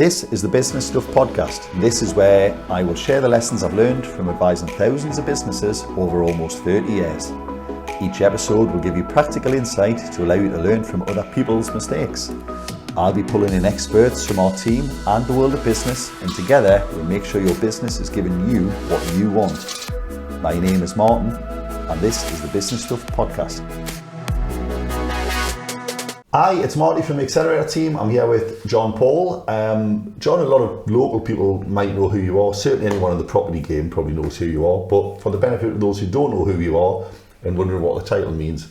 This is the Business Stuff Podcast. This is where I will share the lessons I've learned from advising thousands of businesses over almost 30 years. Each episode will give you practical insight to allow you to learn from other people's mistakes. I'll be pulling in experts from our team and the world of business, and together we'll make sure your business is giving you what you want. My name is Martin, and this is the Business Stuff Podcast. Hi, it's Marty from the Accelerator team. I'm here with John Paul. John, a lot of local people might know who you are. Certainly anyone in the property game probably knows who you are. But for the benefit of those who don't know who you are and wondering what the title means,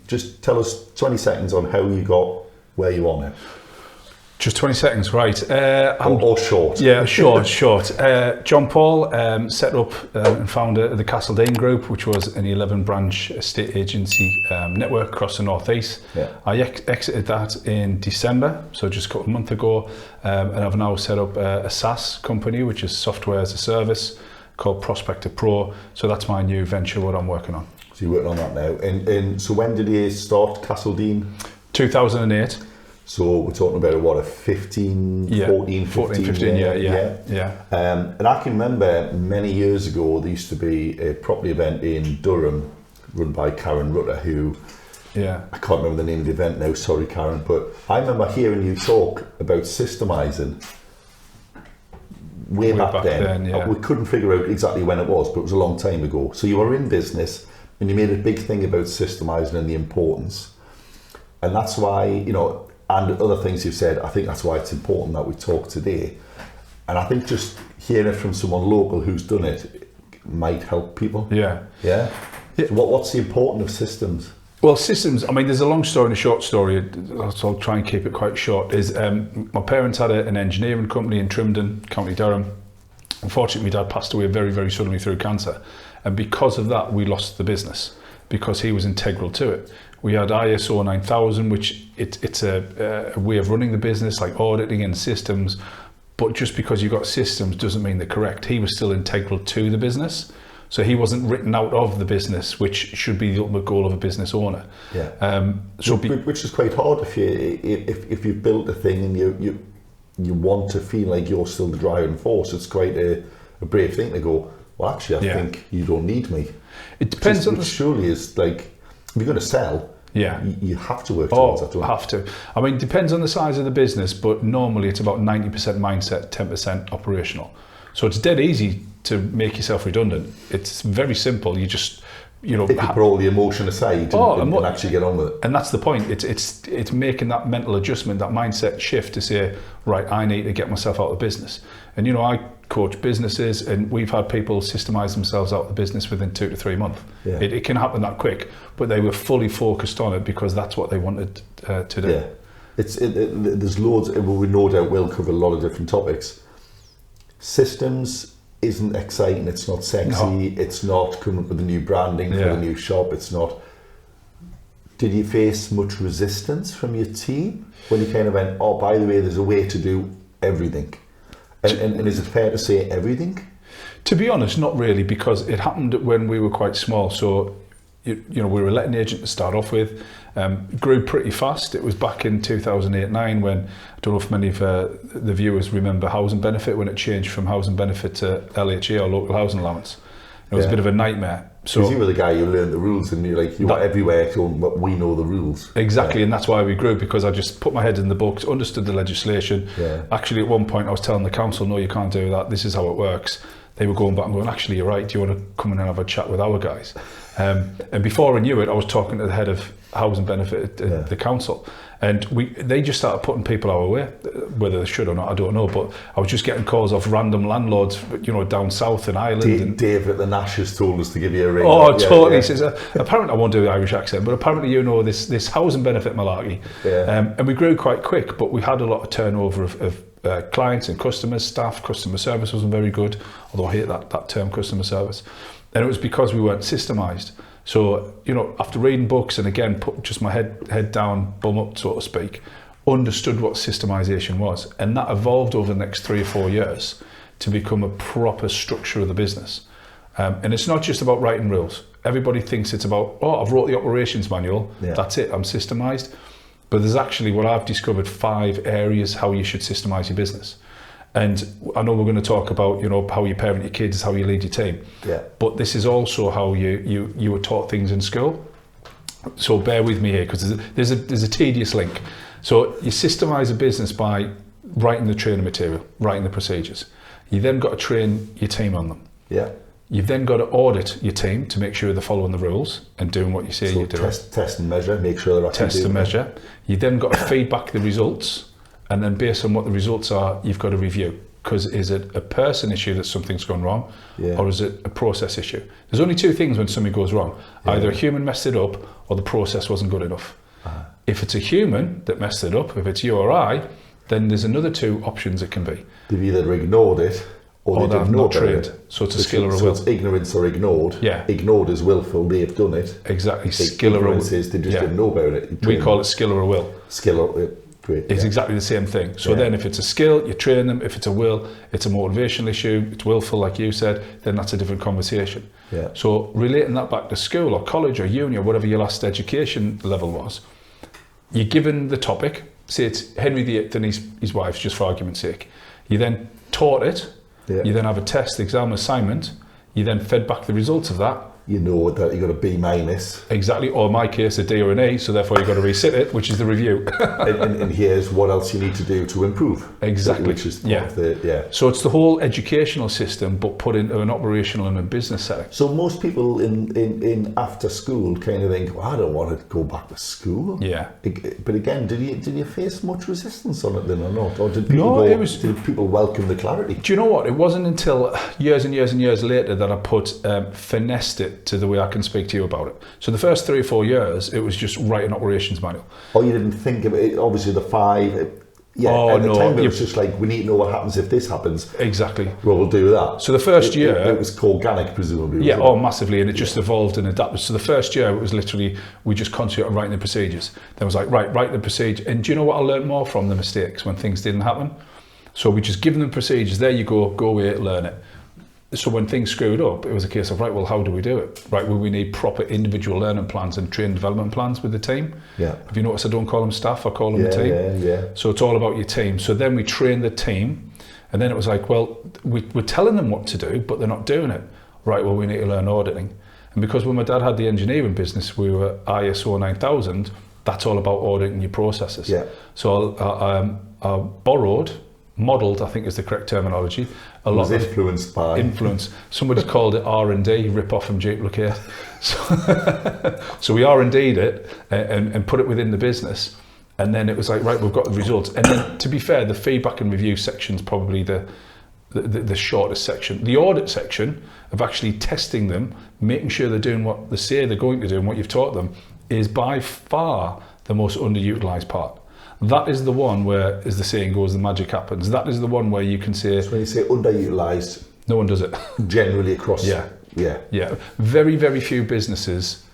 just tell us 20 seconds on how you got where you are now. Just 20 seconds, right. Or short. Yeah, short. John Paul set up and founded the Castledene Group, which was an 11-branch estate agency network across the northeast. Yeah. I exited that in December, so just a couple of months ago, and I've now set up a SaaS company, which is software as a service, called Prospector Pro. So that's my new venture, what I'm working on. So you're working on that now. And so when did you start Castledene? 2008. So we're talking about a 15 year. Yeah. And I can remember many years ago there used to be a property event in Durham run by Karen Rutter, who I can't remember the name of the event now, sorry Karen, but I remember hearing you talk about systemising way back then. We couldn't figure out exactly when it was, but it was a long time ago. So you were in business and you made a big thing about systemising and the importance. And that's why, and other things you've said, I think that's why it's important that we talk today. And I think just hearing it from someone local who's done it might help people. Yeah. So what's the importance of systems? Well, systems, there's a long story and a short story, so I'll try and keep it quite short. My parents had an engineering company in Trimdon, County Durham. Unfortunately, my dad passed away very, very suddenly through cancer. And because of that, we lost the business, because he was integral to it. We had ISO 9000, which it's a way of running the business, like auditing and systems. But just because you've got systems doesn't mean they're correct. He was still integral to the business. So he wasn't written out of the business, which should be the ultimate goal of a business owner. Yeah. Which is quite hard if you've built a thing and you want to feel like you're still the driving force. It's quite a brave thing to go, well, actually, I think you don't need me. It depends on surely is like, if you're going to sell, you have to work towards that. Have to. It depends on the size of the business, but normally it's about 90% mindset, 10% operational. So it's dead easy to make yourself redundant. It's very simple. You just, you put all the emotion aside and actually get on with it. And that's the point. It's making that mental adjustment, that mindset shift to say, right, I need to get myself out of business. And I coach businesses, and we've had people systemise themselves out of the business within 2 to 3 months. Yeah. It can happen that quick, but they were fully focused on it because that's what they wanted to do. Yeah, there's loads. We no doubt will cover a lot of different topics. Systems isn't exciting. It's not sexy. No. It's not coming up with a new branding for the new shop. It's not. Did you face much resistance from your team when you kind of went, oh, by the way, there's a way to do everything? And is it fair to say everything? To be honest, not really, because it happened when we were quite small. So, we were a letting agent to start off with. Grew pretty fast. It was back in 2008-9 when, I don't know if many of the viewers remember housing benefit, when it changed from housing benefit to LHA, or local housing allowance. It was a bit of a nightmare. So you were the guy who learned the rules, and you were everywhere going, but we know the rules. Exactly, and that's why we grew, because I just put my head in the books, understood the legislation. Yeah. Actually, at one point I was telling the council, no, you can't do that, this is how it works. They were going back and going, actually, you're right, do you want to come in and have a chat with our guys? And before I knew it, I was talking to the head of housing benefit at the council, and they just started putting people our way, whether they should or not, I don't know, but I was just getting calls off random landlords, down south in Ireland. Dave at the Nash has told us to give you a ring. Oh, totally. He says, apparently, I won't do the Irish accent, but apparently this housing benefit malarkey. Yeah. And we grew quite quick, but we had a lot of turnover of clients and customers, staff. Customer service wasn't very good, although I hate that term, customer service. And it was because we weren't systemised. So, after reading books and again, put just my head down, bum up, so to speak, understood what systemisation was. And that evolved over the next 3 or 4 years to become a proper structure of the business. And it's not just about writing rules. Everybody thinks it's about, I've wrote the operations manual, that's it, I'm systemised. But there's actually, what I've discovered, 5 areas how you should systemise your business. And I know we're going to talk about, you know, how you parent your kids, how you lead your team. Yeah. But this is also how you were taught things in school. So bear with me here, because there's a tedious link. So you systemise a business by writing the training material, writing the procedures. You then got to train your team on them. Yeah. You've then got to audit your team to make sure they're following the rules and doing what you say you're doing. Test and measure, make sure they're actually Test and measure. You then got to feedback the results, and then based on what the results are, you've got to review. Because is it a person issue that something's gone wrong, or is it a process issue? There's only two things when something goes wrong. Either a human messed it up, or the process wasn't good enough. If it's a human that messed it up, if it's you or I, then there's another two options it can be. They've either ignored it, or they didn't know not trained. it. So it's a skill or a will. So it's ignorance or ignored. Yeah. Ignored is willful, they've done it. Exactly. Skill or a will. Ignorance is they just didn't know about it. We call it skill or a will. Skill or great. It's exactly the same thing. So then if it's a skill, you train them. If it's a will, it's a motivational issue. It's willful, like you said, then that's a different conversation. Yeah. So relating that back to school or college or uni or whatever your last education level was, you're given the topic, say it's Henry VIII and his wife, just for argument's sake. You then taught it. You then have a test, exam, assignment. You then fed back the results of that. You know that you got a B minus. Exactly, or in my case, a D or an A, so therefore you've got to resit it, which is the review. and here's what else you need to do to improve. Exactly. Which is part of the, So it's the whole educational system, but put into an operational and a business setting. So most people in after school kind of think, well, I don't want to go back to school. Yeah. But again, did you face much resistance on it then or not? Or did people did people welcome the clarity? Do you know what? It wasn't until years and years and years later that I finessed it to the way I can speak to you about it. So the first 3 or 4 years, it was just write an operations manual. Oh, you didn't think of it, obviously the 5... at the time it was just like, we need to know what happens if this happens. Exactly. Well, we'll do that. So the first year... It was organic, presumably. Yeah, massively, and it just evolved and adapted. So the first year, it was literally, we just concentrated on writing the procedures. Then it was like, write the procedure. And do you know what I learned more from the mistakes when things didn't happen? So we just given them procedures, there you go away, learn it. So when things screwed up, it was a case of, right, well, how do we do it? Right, well, we need proper individual learning plans and training development plans with the team. Yeah. Have you noticed I don't call them staff, I call them the team? Yeah. So it's all about your team. So then we trained the team, and then it was like, well, we're telling them what to do, but they're not doing it. Right, well, we need to learn auditing. And because when my dad had the engineering business, we were ISO 9000, that's all about auditing your processes. Yeah. So I modelled, I think is the correct terminology. A lot was influenced by. Influence. Somebody's called it R&D, rip off and duplicate. So we R&D'd it and put it within the business. And then it was like, right, we've got the results. And then, to be fair, the feedback and review section is probably the shortest section. The audit section of actually testing them, making sure they're doing what they say they're going to do and what you've taught them, is by far the most underutilised part. That is the one where, as the saying goes, the magic happens. That is the one where you can say... So when you say underutilised... No one does it. Generally across... Yeah. Very, very few businesses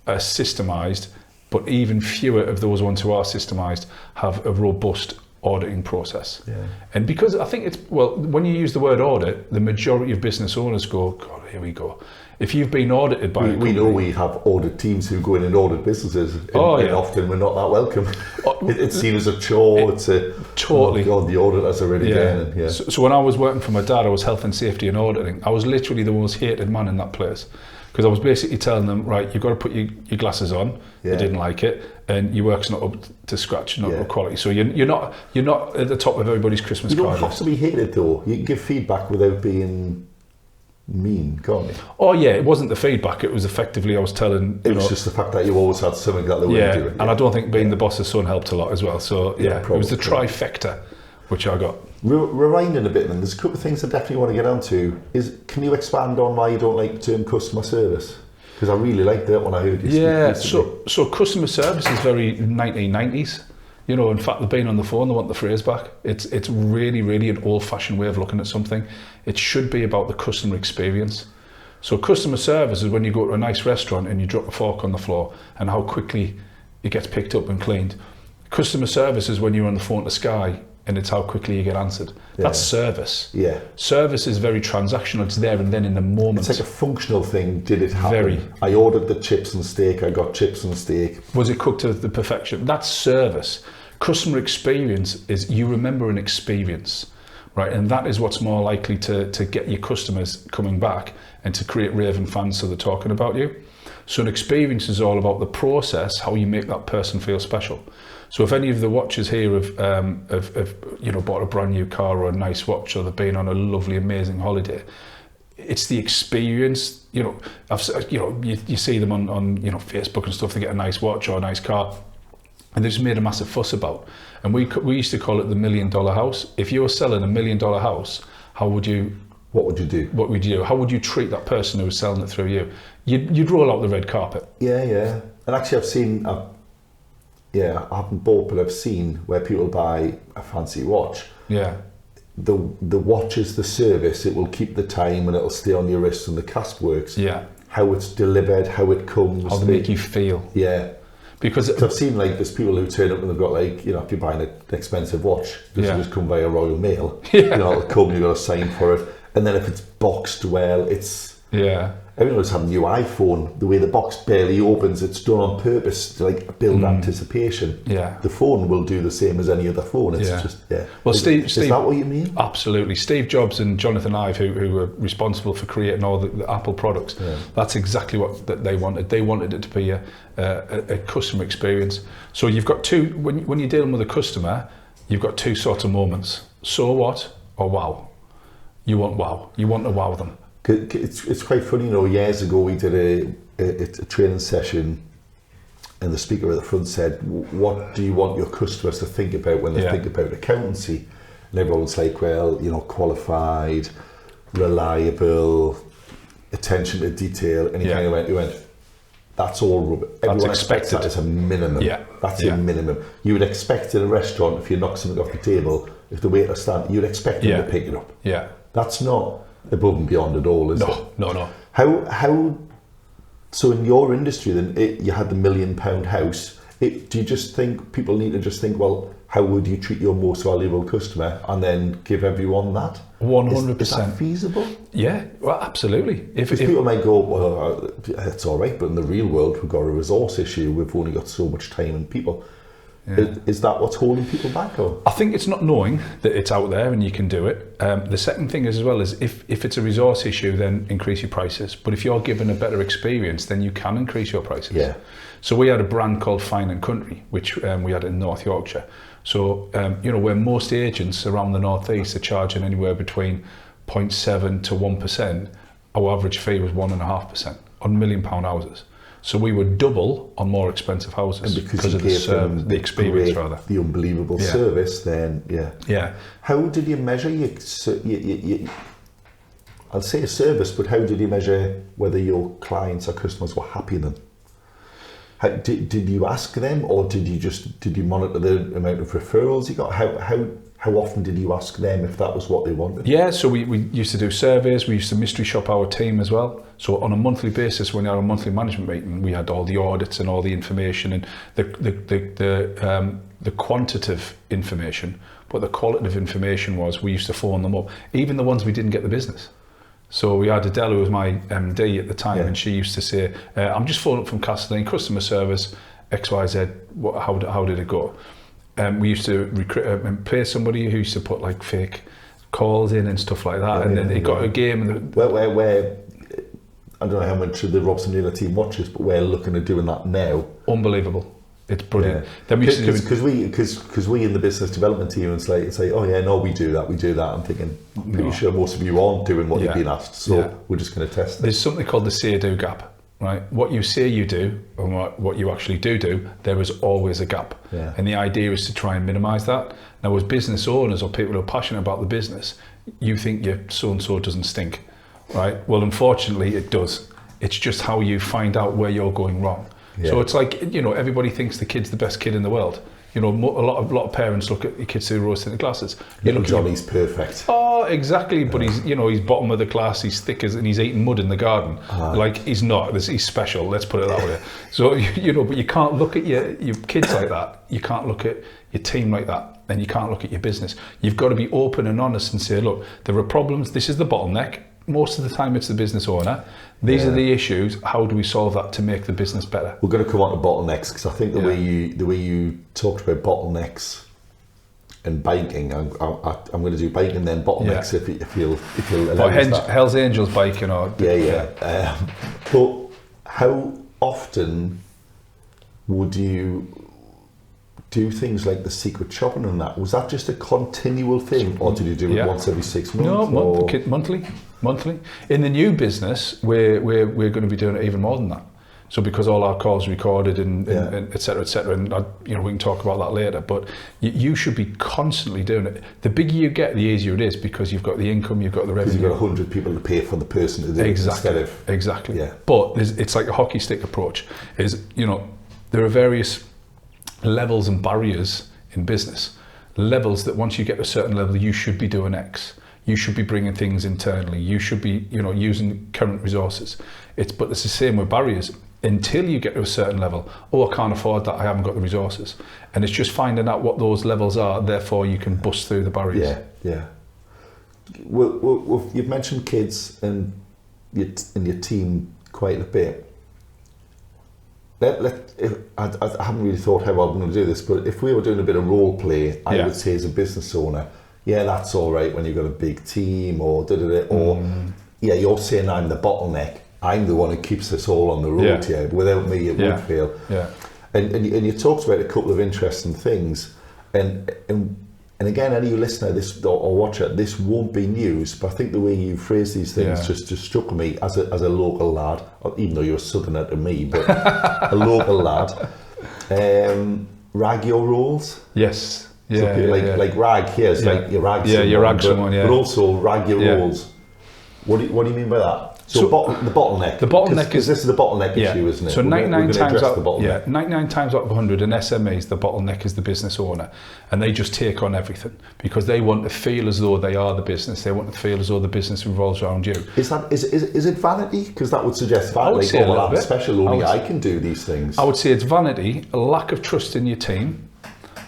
are systemised, but even fewer of those ones who are systemised have a robust auditing process. Yeah. And because I think it's... Well, when you use the word audit, the majority of business owners go, God, here we go. If you've been audited by we know we have audit teams who go in and audit businesses, and often we're not that welcome. It's seen as a chore. It's a totally. Oh God, the auditors already doing it. So when I was working for my dad, I was health and safety and auditing. I was literally the most hated man in that place, because I was basically telling them, right, you've got to put your glasses on. They didn't like it, and your work's not up to scratch, not up to quality. So you're not at the top of everybody's Christmas card. You don't have to be hated though. You can give feedback without being mean, can't you? Oh yeah, it wasn't the feedback, it was effectively I was telling... It was just the fact that you always had something that they wouldn't do it. And I don't think being the boss's son helped a lot as well. So it was the trifecta which I got. Rewinding a bit then, there's a couple of things I definitely want to get onto. Can you expand on why you don't like the term customer service? Because I really liked that when I heard you speak. Yeah, so customer service is very 1990s. You know, in fact, they've been on the phone, they want the phrase back. It's really, really an old-fashioned way of looking at something. It should be about the customer experience. So customer service is when you go to a nice restaurant and you drop a fork on the floor and how quickly it gets picked up and cleaned. Customer service is when you're on the phone to Sky and it's how quickly you get answered. Yeah. That's service. Yeah. Service is very transactional. It's there and then in the moment. It's like a functional thing. Did it happen? Very. I ordered the chips and steak. I got chips and steak. Was it cooked to the perfection? That's service. Customer experience is you remember an experience. right? And that is what's more likely to get your customers coming back and to create raving fans so they're talking about you. So an experience is all about the process, how you make that person feel special. So if any of the watchers here have you know, bought a brand new car or a nice watch, or they've been on a lovely, amazing holiday, it's the experience. You know, you see them on you know, Facebook and stuff. They get a nice watch or a nice car, and they just made a massive fuss about. And we used to call it the $1 million house. If you were selling $1 million house, how would you? What would you do? What would you do? How would you treat that person who was selling it through you? You'd roll out the red carpet. Yeah. And actually, I haven't bought, but I've seen where people buy a fancy watch. Yeah. The watch is the service. It will keep the time and it'll stay on your wrist, and the clasp works. Yeah. How it's delivered, how it comes. How they make you feel. Yeah. Because I've seen, like, there's people who turn up and they've got, like, you know, if you're buying an expensive watch, just come via Royal Mail. Yeah. You know, it'll come, you've got to sign for it. And then if it's boxed well, it's... Yeah. Everyone has a new iPhone. The way the box barely opens, it's done on purpose to, like, build anticipation. Yeah. The phone will do the same as any other phone. It's just, Well, is that what you mean? Absolutely. Steve Jobs and Jonathan Ive, who were responsible for creating all the Apple products, that's exactly what they wanted. They wanted it to be a customer experience. So you've got two, when you're dealing with a customer, you've got two sorts of moments. So what or wow. You want wow. You want to wow them. It's quite funny, you know, years ago we did a training session, and the speaker at the front said, what do you want your customers to think about when they think about accountancy? And everyone's like, well, you know, qualified, reliable, attention to detail. And he kind of went, that's all rubbish. Everyone expects that as a minimum. Yeah. That's a minimum. You would expect in a restaurant, if you knock something off the table, if the waiter stands, you'd expect them to pick it up. Yeah. That's not above and beyond at all, is it? No. How? So in your industry, then, you had the £1 million house. Do you just think people need to just think, well, how would you treat your most valuable customer, and then give everyone that? 100%. Is that feasible? Yeah, well, absolutely. If people might go, well, it's all right, but in the real world, we've got a resource issue. We've only got so much time and people. Yeah. Is that what's holding people back? Or? I think it's not knowing that it's out there and you can do it. The second thing is, as well, is if it's a resource issue, then increase your prices. But if you're given a better experience, then you can increase your prices. Yeah. So we had a brand called Fine and Country, which we had in North Yorkshire. So, you know, where most agents around the North East are charging anywhere between 0.7 to 1%, our average fee was 1.5% on £1 million houses. So we would double on more expensive houses because of the experience, rather. The unbelievable service, then, Yeah. How did you measure I'll say a service, but how did you measure whether your clients or customers were happy then? Did you ask them, or did you monitor the amount of referrals you got? How often did you ask them if that was what they wanted? Yeah, so we used to do surveys. We used to mystery shop our team as well. So on a monthly basis, when we had a monthly management meeting, we had all the audits and all the information and the quantitative information. But the qualitative information was, we used to phone them up, even the ones we didn't get the business. So we had Adele, who was my MD at the time, and she used to say, I'm just phoning up from Castledene, customer service, XYZ, how did it go? We used to recruit and pay somebody who used to put like fake calls in and stuff like that, and then they got a game. And where I don't know how much of the Robson Laidler team watches, but we're looking at doing that now. Unbelievable. It's brilliant. Yeah. Because we in the business development team, it's like, oh yeah, no, we do that. I'm thinking, I'm pretty sure most of you aren't doing what you've been asked, so we're just going to test it. There's something called the say-do gap. Right, what you say you do and what you actually do, there is always a gap. Yeah. And the idea is to try and minimise that. Now, as business owners or people who are passionate about the business, you think your so-and-so doesn't stink, right? Well, unfortunately, it does. It's just how you find out where you're going wrong. Yeah. So it's like, you know, everybody thinks the kid's the best kid in the world. You know, a lot of parents look at your kids through rose-tinted glasses. Little Johnny's perfect. Oh, exactly. But he's bottom of the class. He's thick as, and he's eating mud in the garden. Like, he's not. He's special. Let's put it that way. So you know, but you can't look at your kids like that. You can't look at your team like that, and you can't look at your business. You've got to be open and honest and say, look, there are problems. This is the bottleneck. Most of the time, it's the business owner. These are the issues. How do we solve that to make the business better? We're going to come on to bottlenecks, because I think the way you talked about bottlenecks and biking. I'm going to do biking and then bottlenecks if you'll allow But that. Hell's Angels biking or But how often would you do things like the secret shopping and that? Was that just a continual thing, or did you do it once every 6 months? No, monthly. In the new business, we're going to be doing it even more than that. So because all our calls are recorded and et cetera, and we can talk about that later, but you should be constantly doing it. The bigger you get, the easier it is, because you've got the income, you've got the revenue. You've got 100 people to pay for the person to do it instead of... Exactly. Yeah. But it's like a hockey stick approach. There are various levels and barriers in business. Levels that once you get to a certain level, you should be doing X. You should be bringing things internally. You should be, using current resources. But it's the same with barriers. Until you get to a certain level, I can't afford that, I haven't got the resources. And it's just finding out what those levels are, therefore you can bust through the barriers. Yeah. Well, you've mentioned kids and your team quite a bit. I haven't really thought how I'm going to do this, but if we were doing a bit of role play, I would say as a business owner, that's all right when you've got a big team or you're saying I'm the bottleneck. I'm the one who keeps us all on the road here. Without me, it would fail. Yeah. And you talked about a couple of interesting things, and again, any listener or watcher, this won't be news, but I think the way you phrase these things just struck me as a local lad, even though you're a southerner to me, but a local lad. Rag your roles. Yes. Like rag here, it's like you rag someone. You rag someone. But also rag your roles. What do you mean by that? So the bottleneck. The bottleneck is this is the bottleneck issue, isn't it? So 99 times out of 100, an SMEs, the bottleneck is the business owner, and they just take on everything because they want to feel as though they are the business. They want to feel as though the business revolves around you. Is it vanity? Because that would suggest vanity. I'm special. Only I can do these things. I would say it's vanity, a lack of trust in your team,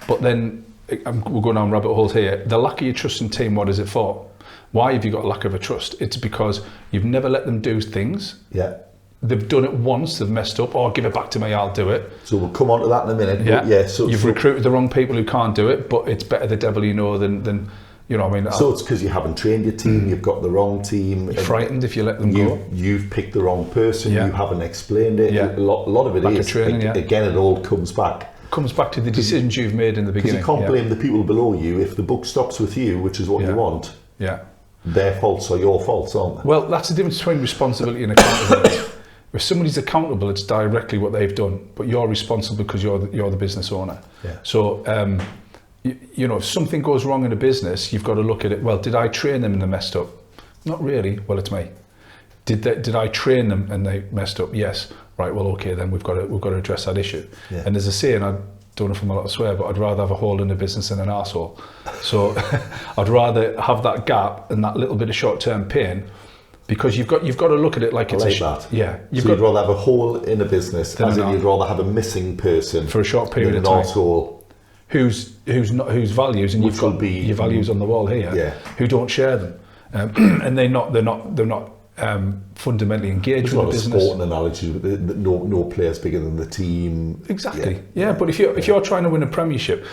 but then we're going down rabbit holes here. The lack of your trust in team, what is it for? Why have you got a lack of a trust? It's because you've never let them do things. Yeah. They've done it once, they've messed up, give it back to me, I'll do it. So we'll come on to that in a minute. Yeah. So you've recruited the wrong people who can't do it, but it's better the devil you know than So it's because you haven't trained your team, you've got the wrong team. You're frightened if you let them go. You've picked the wrong person, you haven't explained it. A lot of it lack of training, again, it all comes back. Comes back to the decisions you've made in the beginning. Because you can't blame the people below you if the buck stops with you, which is what you want. Yeah. Their faults are your faults, aren't they? Well, that's the difference between responsibility and accountability. If somebody's accountable, it's directly what they've done, but you're responsible because you're the business owner. Yeah. So, if something goes wrong in a business, you've got to look at it. Well, did I train them and they messed up? Not really. Well, it's me. Did I train them and they messed up? Yes. Right. Well, okay. Then we've got to address that issue. Yeah. And there's a saying, I don't know if I'm allowed to swear, but I'd rather have a hole in the business than an arsehole. So I'd rather have that gap and that little bit of short-term pain, because you've got to look at it like it's that. Yeah. You'd rather have a hole in a business, as in you'd rather have a missing person for a short period of time. Arsehole whose values, and you've got your values on the wall here, who don't share them, and they're not fundamentally engaged with the business. It's not a sporting analogy, but no player's bigger than the team. Exactly. Yeah, but if you're trying to win a premiership,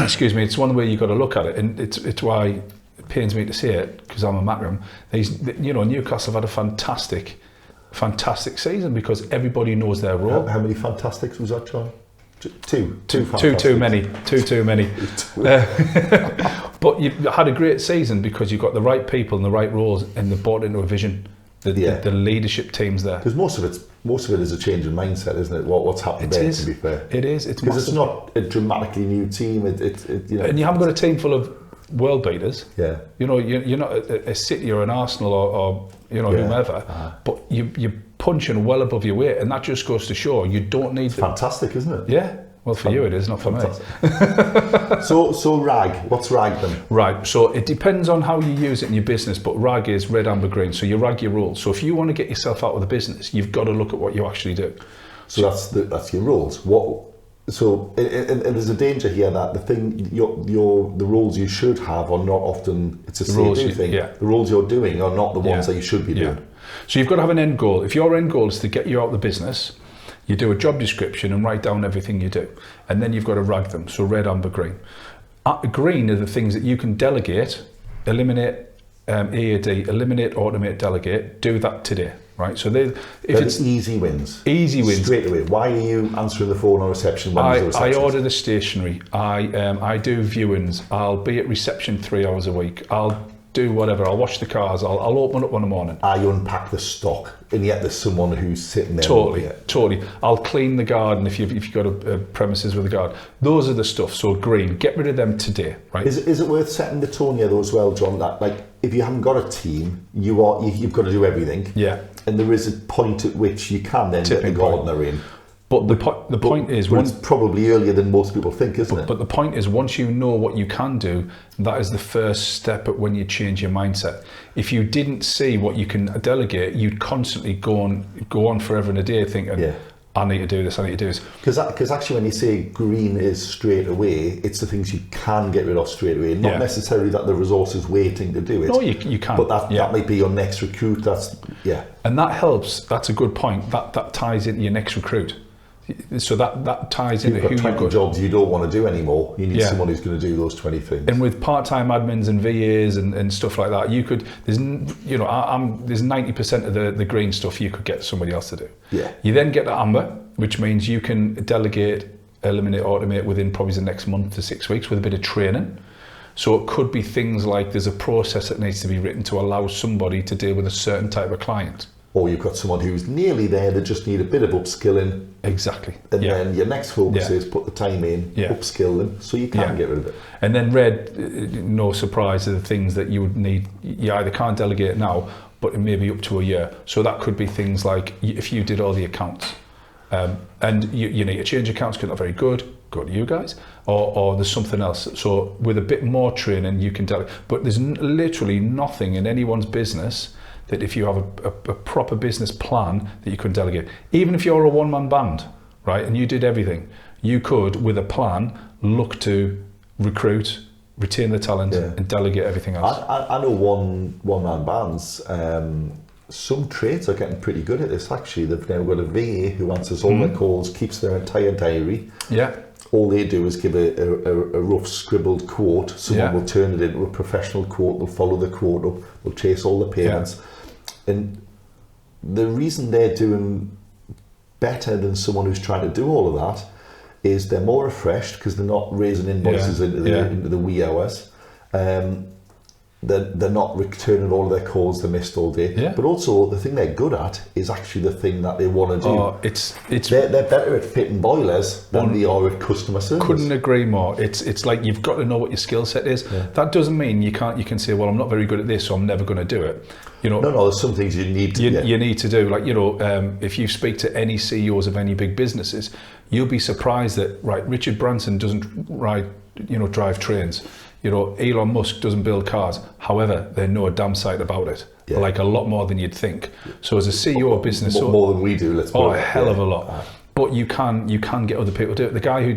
excuse me, it's one way you've got to look at it, and it's why it pains me to say it, because I'm a Macram. Newcastle have had a fantastic season because everybody knows their role. How many fantastics was that, John? Too many. But you've had a great season because you've got the right people and the right roles, and they've bought into a vision. The leadership team's there. Because most of it is a change in mindset, isn't it? What's happened there, to be fair. It is. It's because it's not a dramatically new team. And you haven't got a team full of world beaters. Yeah. You're not a City or an Arsenal or whomever, but you're punching well above your weight, and that just goes to show you don't need. It's fantastic, isn't it? Yeah. Well, for you it is, not for me. So rag, what's rag then? Right, so it depends on how you use it in your business, but rag is red, amber, green. So you rag your rules. So if you want to get yourself out of the business, you've got to look at what you actually do. So that's your rules. So there's a danger here that the rules you should have are not often, it's a say-do thing. The rules you're doing are not the ones that you should be doing. So you've got to have an end goal. If your end goal is to get you out of the business, you do a job description and write down everything you do. And then you've got to rag them. So red, amber, green. Green are the things that you can delegate, eliminate AAD, eliminate, automate, delegate. Do that today, right? So if it's easy wins, straight away. Why are you answering the phone or reception when there's a receptionist? I order the stationery. I do viewings. I'll be at reception 3 hours a week. I'll do whatever. I'll wash the cars. I'll open up in the morning. I unpack the stock, and yet there's someone who's sitting there. Totally. I'll clean the garden if you've got a premises with a garden. Those are the stuff. So green, get rid of them today, right? Is it worth setting the tone here though as well, John? That like if you haven't got a team, you've got to do everything. Yeah. And there is a point at which you can then get the gardener in. But the point is, it's probably earlier than most people think, isn't it? But the point is, once you know what you can do, that is the first step at when you change your mindset. If you didn't see what you can delegate, you'd constantly go on forever and a day thinking, I need to do this, I need to do this. Because actually when you say green is straight away, it's the things you can get rid of straight away, not necessarily that the resource is waiting to do it. No, you can. But that might be your next recruit, And that helps, that's a good point, that ties into your next recruit. So that ties into who you've got. Jobs you don't want to do anymore. You need someone who's going to do those 20 things. And with part-time admins and VAs and stuff like that, you could. There's 90% of the green stuff you could get somebody else to do. Yeah. You then get the amber, which means you can delegate, eliminate, automate within probably the next month to 6 weeks with a bit of training. So it could be things like there's a process that needs to be written to allow somebody to deal with a certain type of client. Or you've got someone who's nearly there, they just need a bit of upskilling. Exactly. And then your next focus is put the time in, upskill them, so you can get rid of it. And then red, no surprise, are the things that you would need. You either can't delegate now, but it may be up to a year. So that could be things like if you did all the accounts, and you need to change accounts because they're not very good, go to you guys, or there's something else. So with a bit more training, you can delegate. But there's literally nothing in anyone's business that if you have a proper business plan that you can delegate. Even if you're a one-man band, right, and you did everything, you could, with a plan, look to recruit, retain the talent, and delegate everything else. I know one-man bands. Some trades are getting pretty good at this, actually. They've now got a VA who answers all their calls, keeps their entire diary. Yeah. All they do is give a rough scribbled quote. Someone will turn it into a professional quote. They'll follow the quote up. They'll chase all the payments. And the reason they're doing better than someone who's trying to do all of that is they're more refreshed because they're not raising invoices into the wee hours. They're not returning all of their calls they missed all day. But also the thing they're good at is actually the thing that they want to do. They're better at fitting boilers than they are at customer service. Couldn't agree more. It's like you've got to know what your skill set is. That doesn't mean you can say, well, I'm not very good at this, so I'm never going to do it. No, there's some things you need to you need to do. Like, if you speak to any CEOs of any big businesses, you'll be surprised that Richard Branson doesn't drive trains. Elon Musk doesn't build cars. However, they know a damn sight about it. Like a lot more than you'd think. So as a CEO of business, more than we do. Let's put it. A hell of a lot. But you can get other people to do it. The guy who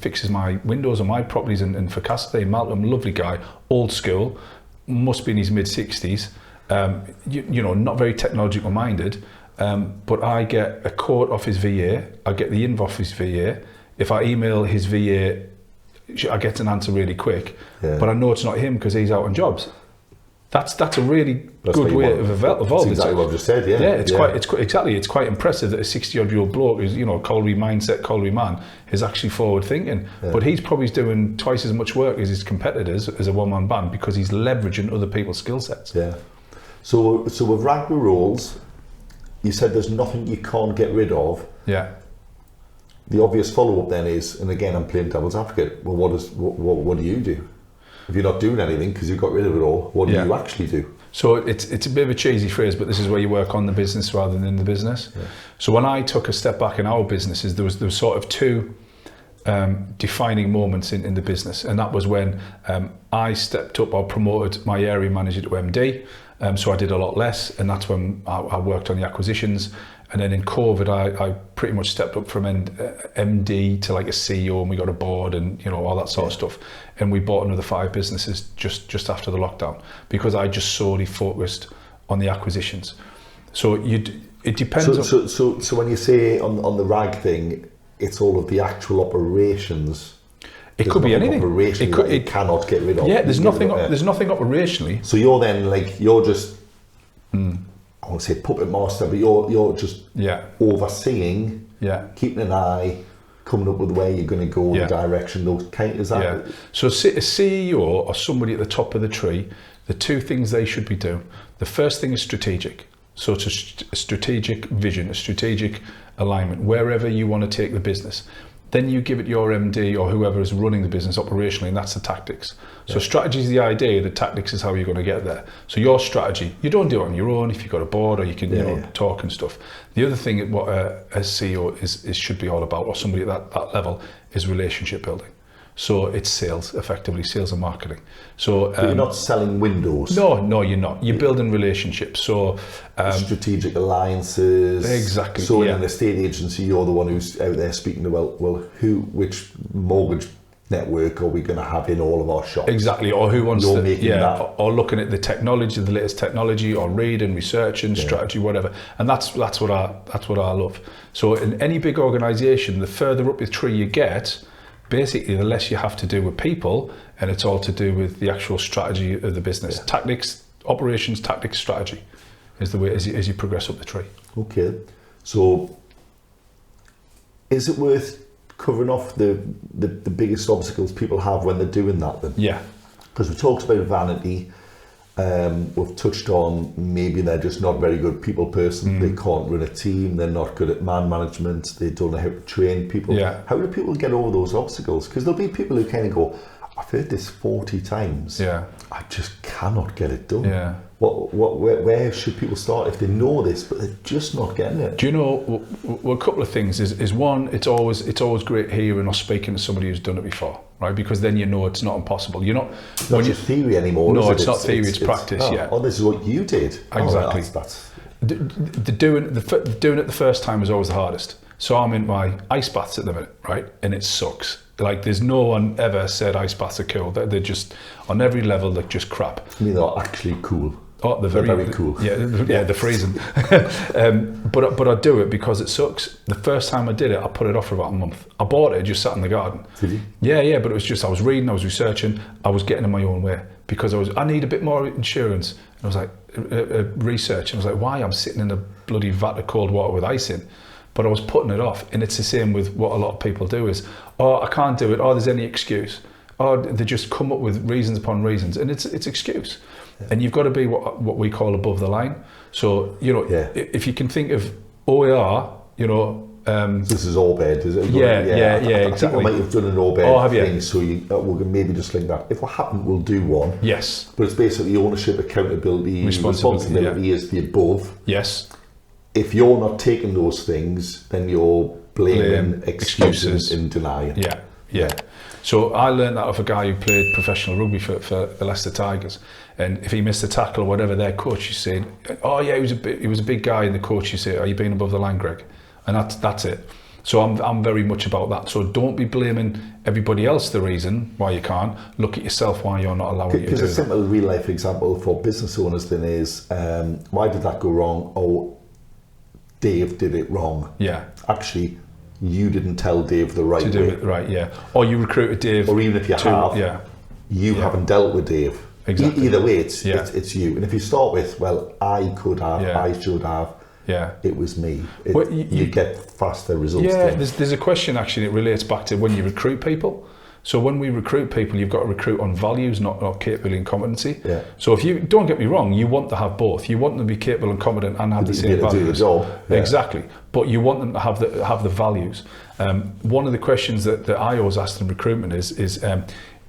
fixes my windows on my properties and for Castledene, Malcolm, lovely guy, old school, must be in his mid-60s. Not very technological minded. But I get a quote off his VA. I get the invoice off his VA. If I email his VA, I get an answer really quick, but I know it's not him because he's out on jobs. That's a really good way of evolving. That's exactly what I've just said. It's quite impressive that a 60-odd-year-old bloke who's colliery mindset, colliery man, is actually forward thinking. But he's probably doing twice as much work as his competitors as a one-man band because he's leveraging other people's skill sets. Yeah. So we've ranked the roles. You said there's nothing you can't get rid of. Yeah. The obvious follow-up then is, and again I'm playing devil's advocate, well what do you do? If you're not doing anything because you've got rid of it all, what do you actually do? So it's a bit of a cheesy phrase, but this is where you work on the business rather than in the business. Yeah. So when I took a step back in our businesses, there was sort of two defining moments in the business, and that was when I stepped up or promoted my area manager to MD. So I did a lot less, and that's when I worked on the acquisitions. And then in COVID, I pretty much stepped up from MD to like a CEO, and we got a board and all that sort of stuff. And we bought another 5 businesses just after the lockdown because I just solely focused on the acquisitions. So it depends. So when you say on the RAG thing, it's all of the actual operations. It could be anything. It cannot get rid of. Yeah, there's nothing operationally. So you're then you're just, I won't say puppet master, but you're just overseeing, keeping an eye, coming up with where you're going to go, the direction, those kind of that. So a CEO or somebody at the top of the tree, the two things they should be doing. The first thing is strategic. So it's a strategic vision, a strategic alignment, wherever you want to take the business. Then you give it your MD or whoever is running the business operationally, and that's the tactics. So strategy is the idea, the tactics is how you're going to get there. So your strategy, you don't do it on your own if you've got a board or you can talk and stuff. The other thing what a CEO is should be all about, or somebody at that level, is relationship building. So it's sales, effectively, sales and marketing. So but you're not selling windows. No, you're not. You're building relationships. So strategic alliances. Exactly. So in an estate agency, you're the one who's out there speaking to which mortgage network are we going to have in all of our shops? Exactly. Or who wants that. or looking at the technology, the latest technology, or reading, researching, strategy, whatever. And that's what I love. So in any big organisation, the further up the tree you get, basically the less you have to do with people, and it's all to do with the actual strategy of the business. Tactics, operations, tactics, strategy is the way as you progress up the tree. Okay, so is it worth covering off the biggest obstacles people have when they're doing that then? Yeah. Because we talked about vanity, we've touched on maybe they're just not very good people person, they can't run a team, they're not good at man management, they don't know how to train people. How do people get over those obstacles? Because there'll be people who kind of go, I've heard this 40 times, I just cannot get it done. Where should people start if they know this but they're just not getting it? Do you know, well, a couple of things is one, it's always great hearing or speaking to somebody who's done it before, right? Because then you know it's not impossible. You're not just theory anymore. No, it's not theory, it's practice. Oh, this is what you did. Exactly. That's doing it the first time is always the hardest. So I'm in my ice baths at the minute, right? And it sucks. Like there's no one ever said ice baths are cool. They're just on every level. They're just crap. I mean, they're actually cool. Oh, they're very cool. Yeah, they're freezing. But I do it because it sucks. The first time I did it, I put it off for about a month. I bought it, just sat in the garden. Did you? Yeah, but it was just, I was reading, I was researching, I was getting in my own way because I need a bit more insurance. And I was like, research. And I was like, why? I'm sitting in a bloody vat of cold water with ice in. But I was putting it off. And it's the same with what a lot of people do is, oh, I can't do it. Oh, there's any excuse. Oh, they just come up with reasons upon reasons. And it's excuse. And you've got to be what we call above the line. So, if you can think of OER, this is all bad, is it? Exactly. I think we might have done an all bad thing, so we'll maybe just link that. If we haven't, we'll do one. Yes. But it's basically ownership, accountability, responsibility is the above. Yes. If you're not taking those things, then you're blaming, excuses, and denying. Yeah. So I learned that off a guy who played professional rugby for the Leicester Tigers, and if he missed a tackle or whatever, their coach is saying, "Oh yeah, he was a big guy," and the coach is saying, "Are you being above the line, Greg?" And that's it. So I'm very much about that. So don't be blaming everybody else the reason why you can't. Look at yourself why you're not allowing you to do it. Because a simple real life example for business owners then is, why did that go wrong? Oh, Dave did it wrong. Yeah. Actually, you didn't tell Dave the right way. To do it right, yeah. Or you recruited Dave. Or even if you you haven't dealt with Dave. Exactly. Either way, it's you. And if you start with, well, I could have, I should have, it was me. You get faster results. Yeah, there's a question actually that relates back to when you recruit people. So when we recruit people, you've got to recruit on values, not capability and competency. Yeah. So if you, don't get me wrong, you want to have both. You want them to be capable and competent and have the same values. Do the job. Yeah. Exactly. But you want them to have the values. One of the questions that I always ask in recruitment is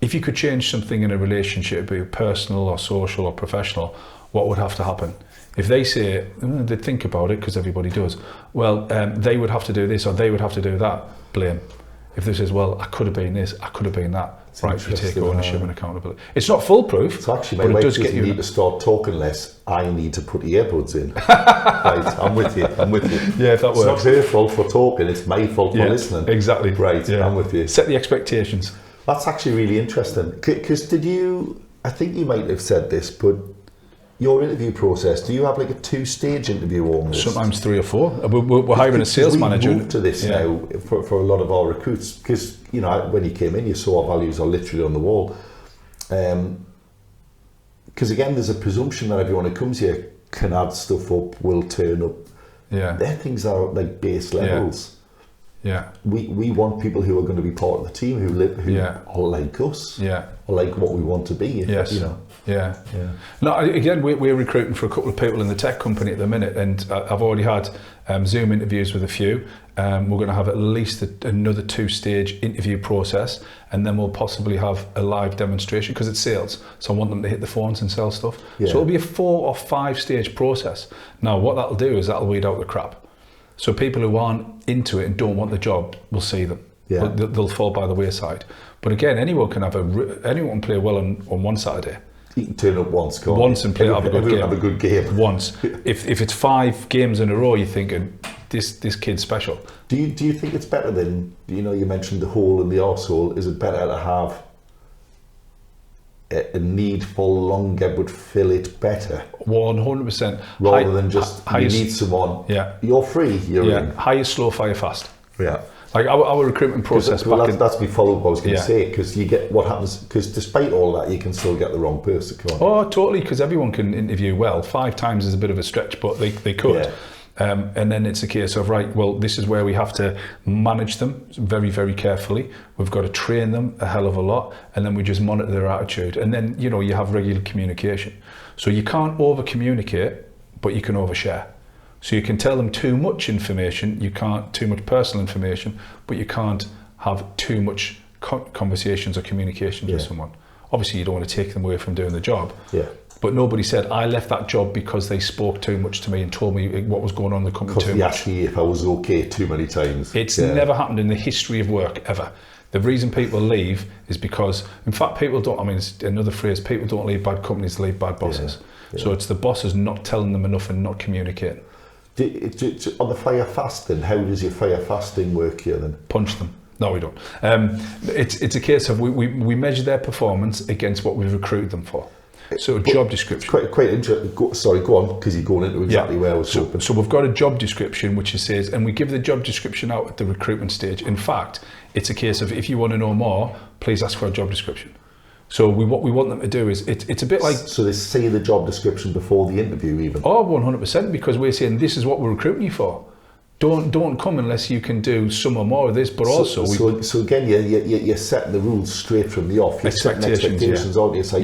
if you could change something in a relationship, be it personal or social or professional, what would have to happen? If they say, they think about it because everybody does, well, they would have to do this or they would have to do that, blame. If this says, well, I could have been this, I could have been that, right, you take ownership and accountability. It's not foolproof, so actually, my wife does get you need to start talking less. I need to put earbuds in. Right, I'm with you. Yeah, if that works. It's not her fault for talking, it's my fault for listening. Exactly. Right, I'm with you. Set the expectations. That's actually really interesting. Because I think you might have said this, but your interview process, do you have like a 2-stage interview almost? Sometimes 3 or 4. We're hiring a sales manager. We've moved to this now for a lot of our recruits, because, you know, when you came in, you saw our values are literally on the wall. Because again, there's a presumption that everyone who comes here can add stuff up, will turn up. Yeah. They're things that are like base levels. Yeah. We want people who are going to be part of the team, who are like us, or like what we want to be. Yes. You know. Yeah. No, again, we're recruiting for a couple of people in the tech company at the minute, and I've already had Zoom interviews with a few. We're going to have at least another 2-stage interview process, and then we'll possibly have a live demonstration, because it's sales. So I want them to hit the phones and sell stuff. Yeah. So it'll be a 4 or 5-stage process. Now, what that'll do is that'll weed out the crap. So people who aren't into it and don't want the job will see them. Yeah. They'll fall by the wayside. But again, anyone can anyone can play well on one Saturday. You can turn up once, can't Once you? and play have a good game. Once. Yeah. If it's 5 games in a row, you're thinking this kid's special. Do you think it's better than, you know, you mentioned the hole and the arsehole? Is it better to have a need for longer but fill it better? 100%. Rather than just you need someone. Yeah. You're free. You're in. Hire slow, fire fast. Yeah. Like our recruitment process. That's me follow up. I was going to say, because you get what happens. Because despite all that, you can still get the wrong person. Can't you? Oh, totally. Because everyone can interview well. 5 times is a bit of a stretch, but they could. Yeah. And then it's a case of, right, well, this is where we have to manage them very, very carefully. We've got to train them a hell of a lot, and then we just monitor their attitude. And then, you know, you have regular communication. So you can't over communicate, but you can overshare. So you can tell them too much information, you can't too much personal information, but you can't have too much conversations or communications with someone. Obviously, you don't want to take them away from doing the job. Yeah. But nobody said, I left that job because they spoke too much to me and told me what was going on in the company too much. Because they asked me if I was okay too many times. It's never happened in the history of work, ever. The reason people leave is because, in fact, people don't, I mean, it's another phrase, people don't leave bad companies, they leave bad bosses. So it's the bosses not telling them enough and not communicating. On the fire fasting, how does your fire fasting work here then? Punch them. No, we don't. It's a case of we measure their performance against what we've recruited them for. So job description. Quite interesting. Sorry, go on, because you're going into exactly where I was hoping. So we've got a job description which says, and we give the job description out at the recruitment stage. In fact, it's a case of, if you want to know more, please ask for a job description. So what we want them to do is, it's a bit like... So they see the job description before the interview even? Oh, 100%, because we're saying this is what we're recruiting you for. Don't come unless you can do some or more of this, but so again, you're setting the rules straight from the off. You're setting expectations, aren't you? It's like,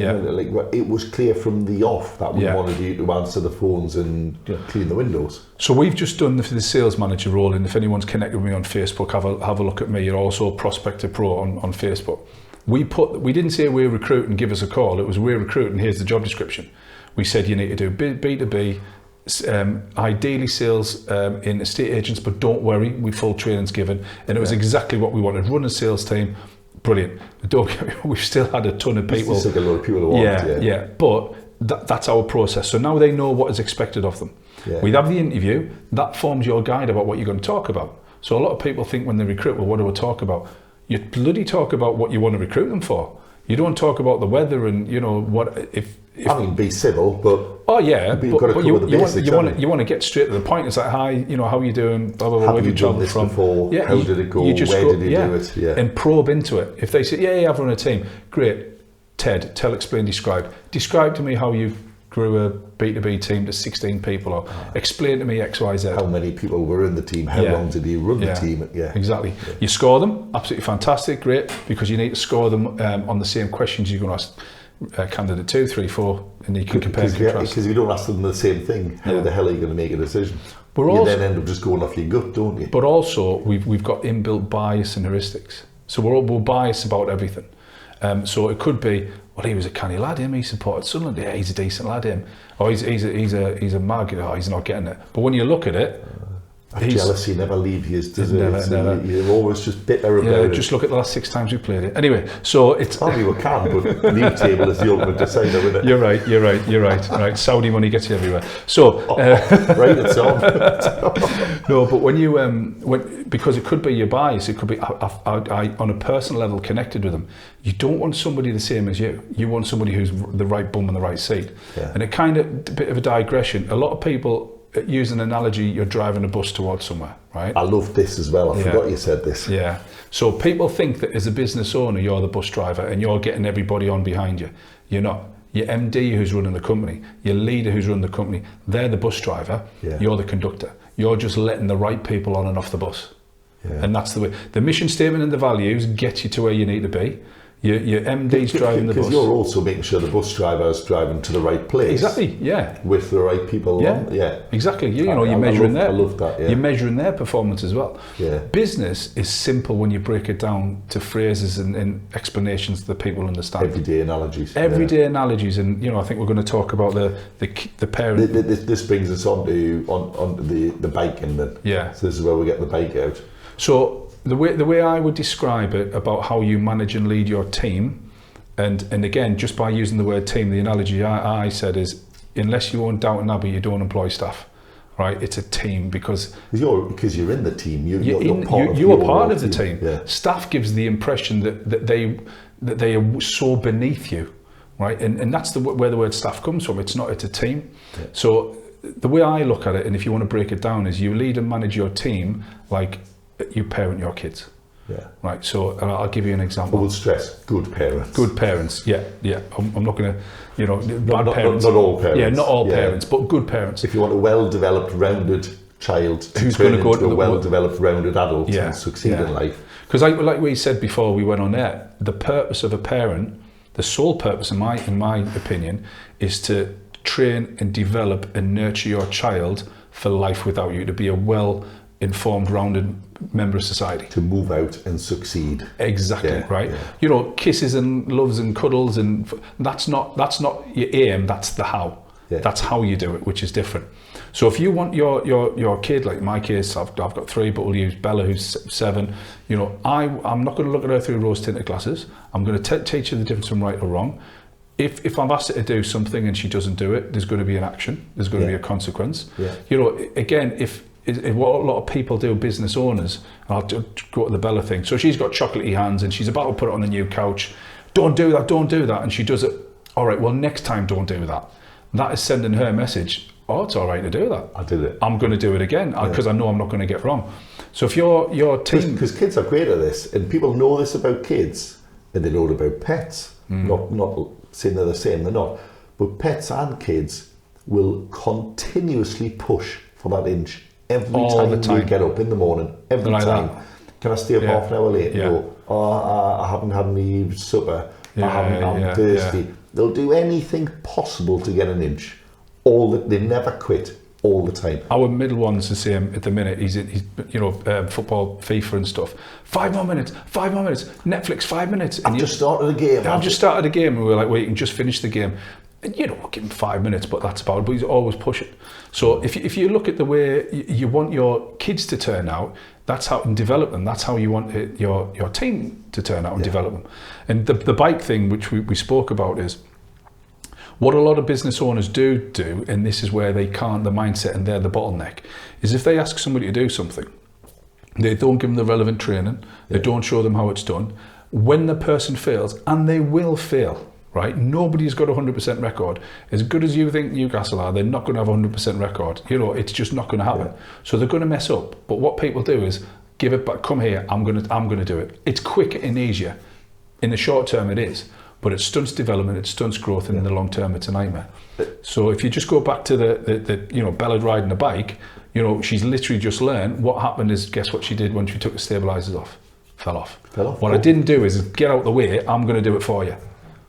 it was clear from the off that we wanted you to answer the phones and clean the windows. So we've just done the sales manager role, and if anyone's connected with me on Facebook, have a look at me. You're also Prospector Pro on Facebook. We didn't say we're recruiting, give us a call. It was, we're recruiting, here's the job description. We said you need to do B2B, ideally sales in estate agents, but don't worry, full training's given. And it was exactly what we wanted. Run a sales team, brilliant. We've still had a ton of people. There's like a lot of people who want but that's our process. So now they know what is expected of them. We have the interview, that forms your guide about what you're going to talk about. So a lot of people think when they recruit, well, what do I talk about? You bloody talk about what you want to recruit them for. You don't talk about the weather and, you know, what if I mean, be civil, but but you want to get straight to the point. It's like, hi, you know, how are you doing? Blah blah blah. Have you done this before? How did it go? Where did you do it? Yeah. And probe into it. If they say, I've run a team, great. Ted, tell, explain, describe. Describe to me how you grew a B2B team to 16 people, or explain to me X, Y, Z. How many people were in the team? How long did you run the team? Exactly. Yeah. You score them, absolutely fantastic, great, because you need to score them on the same questions you're going to ask candidate 2, 3, 4, and you can compare and contrast. Because you don't ask them the same thing, how the hell are you going to make a decision? You then end up just going off your gut, don't you? But also, we've got inbuilt bias and heuristics. So we're biased about everything. So it could be, well, he was a canny lad, him. He supported Sunderland. Yeah, he's a decent lad, him. Or he's a mag. Oh, he's not getting it. But when you look at it, Jealousy never leaves you, does it? Never. You're always just bitter about it. Just look at the last 6 times we played it. Anyway, so it's... Probably we can, but league table is the ultimate decider, isn't it? You're right. Right, Saudi money gets you everywhere. So... right, it's on. No, but when you... because it could be your bias, it could be... I, on a personal level, connected with them. You don't want somebody the same as you. You want somebody who's the right bum in the right seat. Yeah. And it kind of... A bit of a digression. A lot of people... use an analogy, you're driving a bus towards somewhere, right? I love this as well. I forgot you said this. Yeah. So people think that as a business owner, you're the bus driver and you're getting everybody on behind you. You're not. Your MD who's running the company, your leader who's running the company, they're the bus driver, you're the conductor. You're just letting the right people on and off the bus. Yeah. And that's the way. The mission statement and the values get you to where you need to be. Your MD's driving the bus. Because you're also making sure the bus driver is driving to the right place. Exactly, yeah. With the right people on. Yeah. Exactly. You're measuring I love that, yeah. You're measuring their performance as well. Yeah. Business is simple when you break it down to phrases and explanations that people understand. Everyday analogies. Everyday analogies, and I think we're going to talk about the parent. This brings us on to the biking then. Yeah. So this is where we get the bike out. So the way I would describe it about how you manage and lead your team, and again, just by using the word team, the analogy I said is, unless you own Downton Abbey, you don't employ staff, right? It's a team because you're in the team. You are part of the team. Yeah. Staff gives the impression that they are so beneath you, right? And that's where the word staff comes from. It's a team. Yeah. So the way I look at it, and if you want to break it down, is you lead and manage your team like you parent your kids. Yeah. Right. So I'll give you an example. We'll stress good parents. Good parents. Yeah. I'm not going to, bad parents. Not all parents. Yeah, not all parents, but good parents. If you want a well-developed, rounded child who's going to go into a well-developed, rounded adult and succeed in life. Because like we said before we went on air, the purpose of a parent, the sole purpose in my opinion, is to train and develop and nurture your child for life without you, to be a well-informed, rounded member of society, to move out and succeed. Exactly, right? Yeah. Kisses and loves and cuddles, and that's not your aim, that's the how. Yeah. That's how you do it, which is different. So if you want your kid, like in my case, I've got 3, but we'll use Bella who's 7. I'm not going to look at her through rose tinted glasses. I'm going to teach her the difference from right or wrong. If I've asked her to do something and she doesn't do it, there's going to be an action. There's going to be a consequence. Yeah. Again, if what a lot of people do, business owners, and I'll go to the Bella thing. So she's got chocolatey hands and she's about to put it on the new couch. Don't do that. And she does it. All right, well, next time, don't do that. That is sending her a message. Oh, it's all right to do that. I did it. I'm going to do it again because I know I'm not going to get wrong. So if your team... Because kids are great at this, and people know this about kids, and they know it about pets. Not saying they're the same, they're not. But pets and kids will continuously push for that inch. Every time we get up in the morning, every time. Can I stay up half an hour late? Yeah. I haven't had any supper. I'm thirsty. Yeah. They'll do anything possible to get an inch. They never quit all the time. Our middle one's the same at the minute. He's football, FIFA and stuff. 5 more minutes, Netflix, 5 minutes. I've just started a game. And we were like, well, you can just finish the game. And we'll give him 5 minutes, but that's about it. But he's always pushing. So if you look at the way you want your kids to turn out, that's how, and develop them. That's how you want your team to turn out and develop them. And the bike thing, which we spoke about, is what a lot of business owners do, and this is where they can't, the mindset, and they're the bottleneck, is if they ask somebody to do something, they don't give them the relevant training, they don't show them how it's done. When the person fails, and they will fail, right? Nobody's got a 100% record. As good as you think Newcastle are, they're not going to have a 100% record. It's just not going to happen. Yeah. So they're going to mess up. But what people do is give it back. Come here. I'm going to do it. It's quicker and easier. In the short term, it is, but it stunts development. It stunts growth, and in the long term, it's a nightmare. So if you just go back to the Bella riding a bike, she's literally just learned. What happened is, guess what she did when she took the stabilizers off? Fell off. What I didn't do is get out the way. I'm going to do it for you.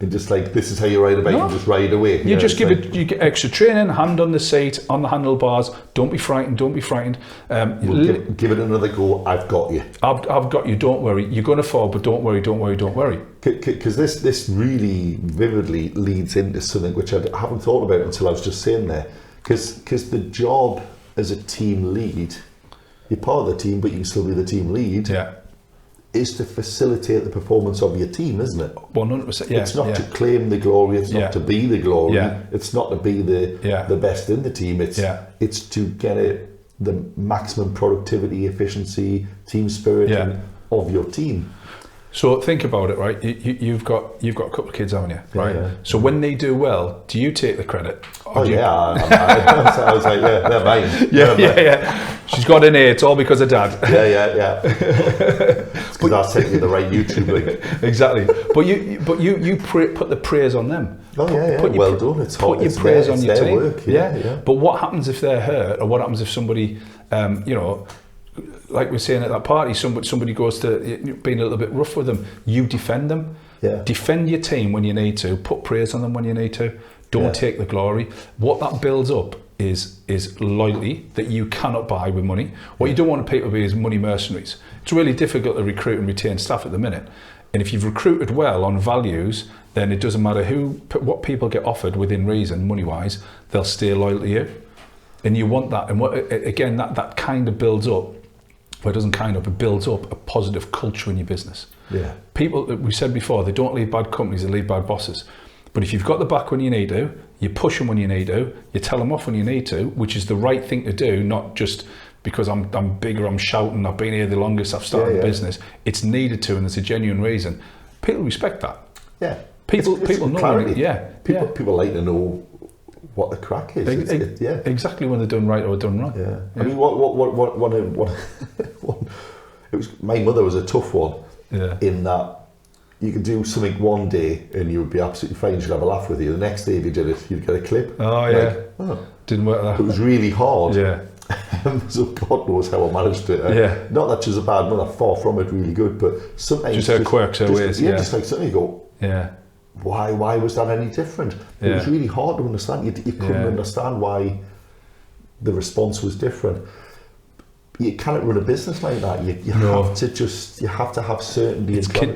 And just like, this is how you ride a bike, and just ride away. You just you get extra training, hand on the seat, on the handlebars. Don't be frightened. Give it another go. I've got you. I've got you. Don't worry. You're going to fall, but don't worry. Because this really vividly leads into something which I haven't thought about until I was just saying there. Because the job as a team lead you're part of the team, but you can still be the team lead. Yeah. Is to facilitate the performance of your team, isn't it? 100%. Yeah. It's not to claim the glory. It's not to be the glory. Yeah. It's not to be the best in the team. It's to get the maximum productivity, efficiency, team spirit of your team. So think about it, right? You've got a couple of kids, haven't you? Right. Yeah. So when they do well, do you take the credit? I was like, yeah, they're mine. Yeah. She's got an A. It's all because of Dad. Yeah. It's because I sent you the right YouTube link. Exactly. But you put the praise on them. Well done. It's hard. Put your praise on your team. Work. Yeah. But what happens if they're hurt, or what happens if somebody, like we're saying at that party, somebody goes to being a little bit rough with them? You defend them. Yeah. Defend your team when you need to. Put praise on them when you need to. Don't take the glory. What that builds up is loyalty that you cannot buy with money. What you don't want people to be is money mercenaries. It's really difficult to recruit and retain staff at the minute. And if you've recruited well on values, then it doesn't matter what people get offered within reason, money-wise, they'll stay loyal to you. And you want that. And again, that kind of builds up. Well, it doesn't it builds up a positive culture in your business. Yeah. People, we said before, they don't leave bad companies, they leave bad bosses. But if you've got the back when you need to, you push them when you need to, you tell them off when you need to, which is the right thing to do, not just because I'm bigger, I'm shouting, I've been here the longest, I've started the business. It's needed to, and there's a genuine reason. People respect that. Yeah. People know. Clarity. People like to know what the crack is. Exactly when they're done right or done wrong. Yeah. I mean, what it was. My mother was a tough one. Yeah. In that you could do something one day and you would be absolutely fine. She'd have a laugh with you. The next day, if you did it, you'd get a clip. Oh yeah. Didn't work that. It was really hard. Yeah. So God knows how I managed it. Not that she was a bad mother, far from it, really good. But sometimes just her quirks, her ways. Yeah, just like suddenly you go. Yeah. Why was that any different? It was really hard to understand. You couldn't understand why the response was different. You can't run a business like that. You have to have certainty.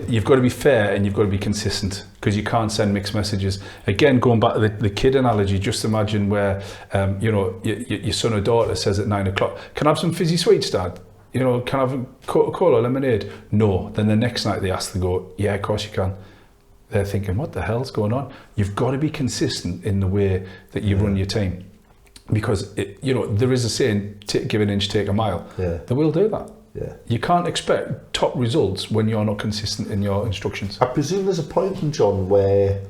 You've got to be fair and you've got to be consistent, because you can't send mixed messages. Again, going back to the kid analogy, just imagine where your son or daughter says at 9 o'clock, "Can I have some fizzy sweets, Dad? Can I have a Coca-Cola, lemonade?" No. Then the next night they ask, they go, "Yeah, of course you can." They're thinking, what the hell's going on? You've got to be consistent in the way that you run your team, because there is a saying, give an inch, take a mile. Yeah. They will do that. Yeah. You can't expect top results when you're not consistent in your instructions. I presume there's a point, John, where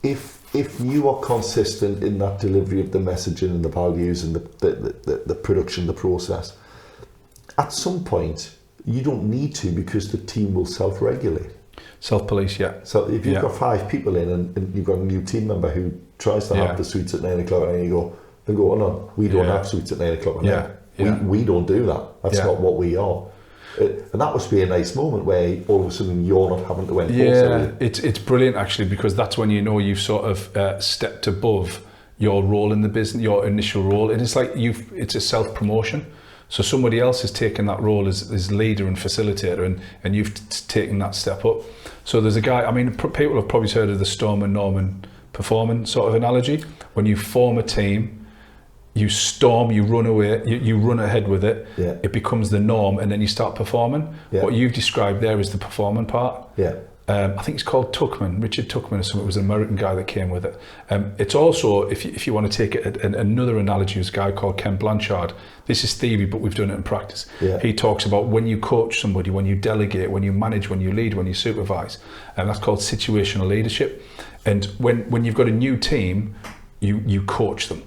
if you are consistent in that delivery of the messaging and the values and the production, the process, at some point you don't need to, because the team will self-regulate. Self-police, yeah. So if you've got 5 people in and you've got a new team member who tries to have the sweets at 9 o'clock, and you go, oh no, we don't have sweets at 9 o'clock. We don't do that. That's not what we are. And that must be a nice moment where all of a sudden you're not having to enforce it. It's brilliant actually, because that's when you know you've sort of stepped above your role in the business, your initial role. And it's like it's a self-promotion. So somebody else has taken that role as leader and facilitator, and you've taken that step up. So there's a guy, I mean, people have probably heard of the Storm and Norman performance sort of analogy. When you form a team, you storm, you run away, you run ahead with it, it becomes the norm, and then you start performing. What you've described there is the performing part. I think it's called Tuckman, Richard Tuckman or something. It was an American guy that came with it. It's also, if you want to take it, another analogy is a guy called Ken Blanchard. This is theory, but we've done it in practice. He talks about when you coach somebody, when you delegate, when you manage, when you lead, when you supervise, and that's called situational leadership. And when you've got a new team, you coach them.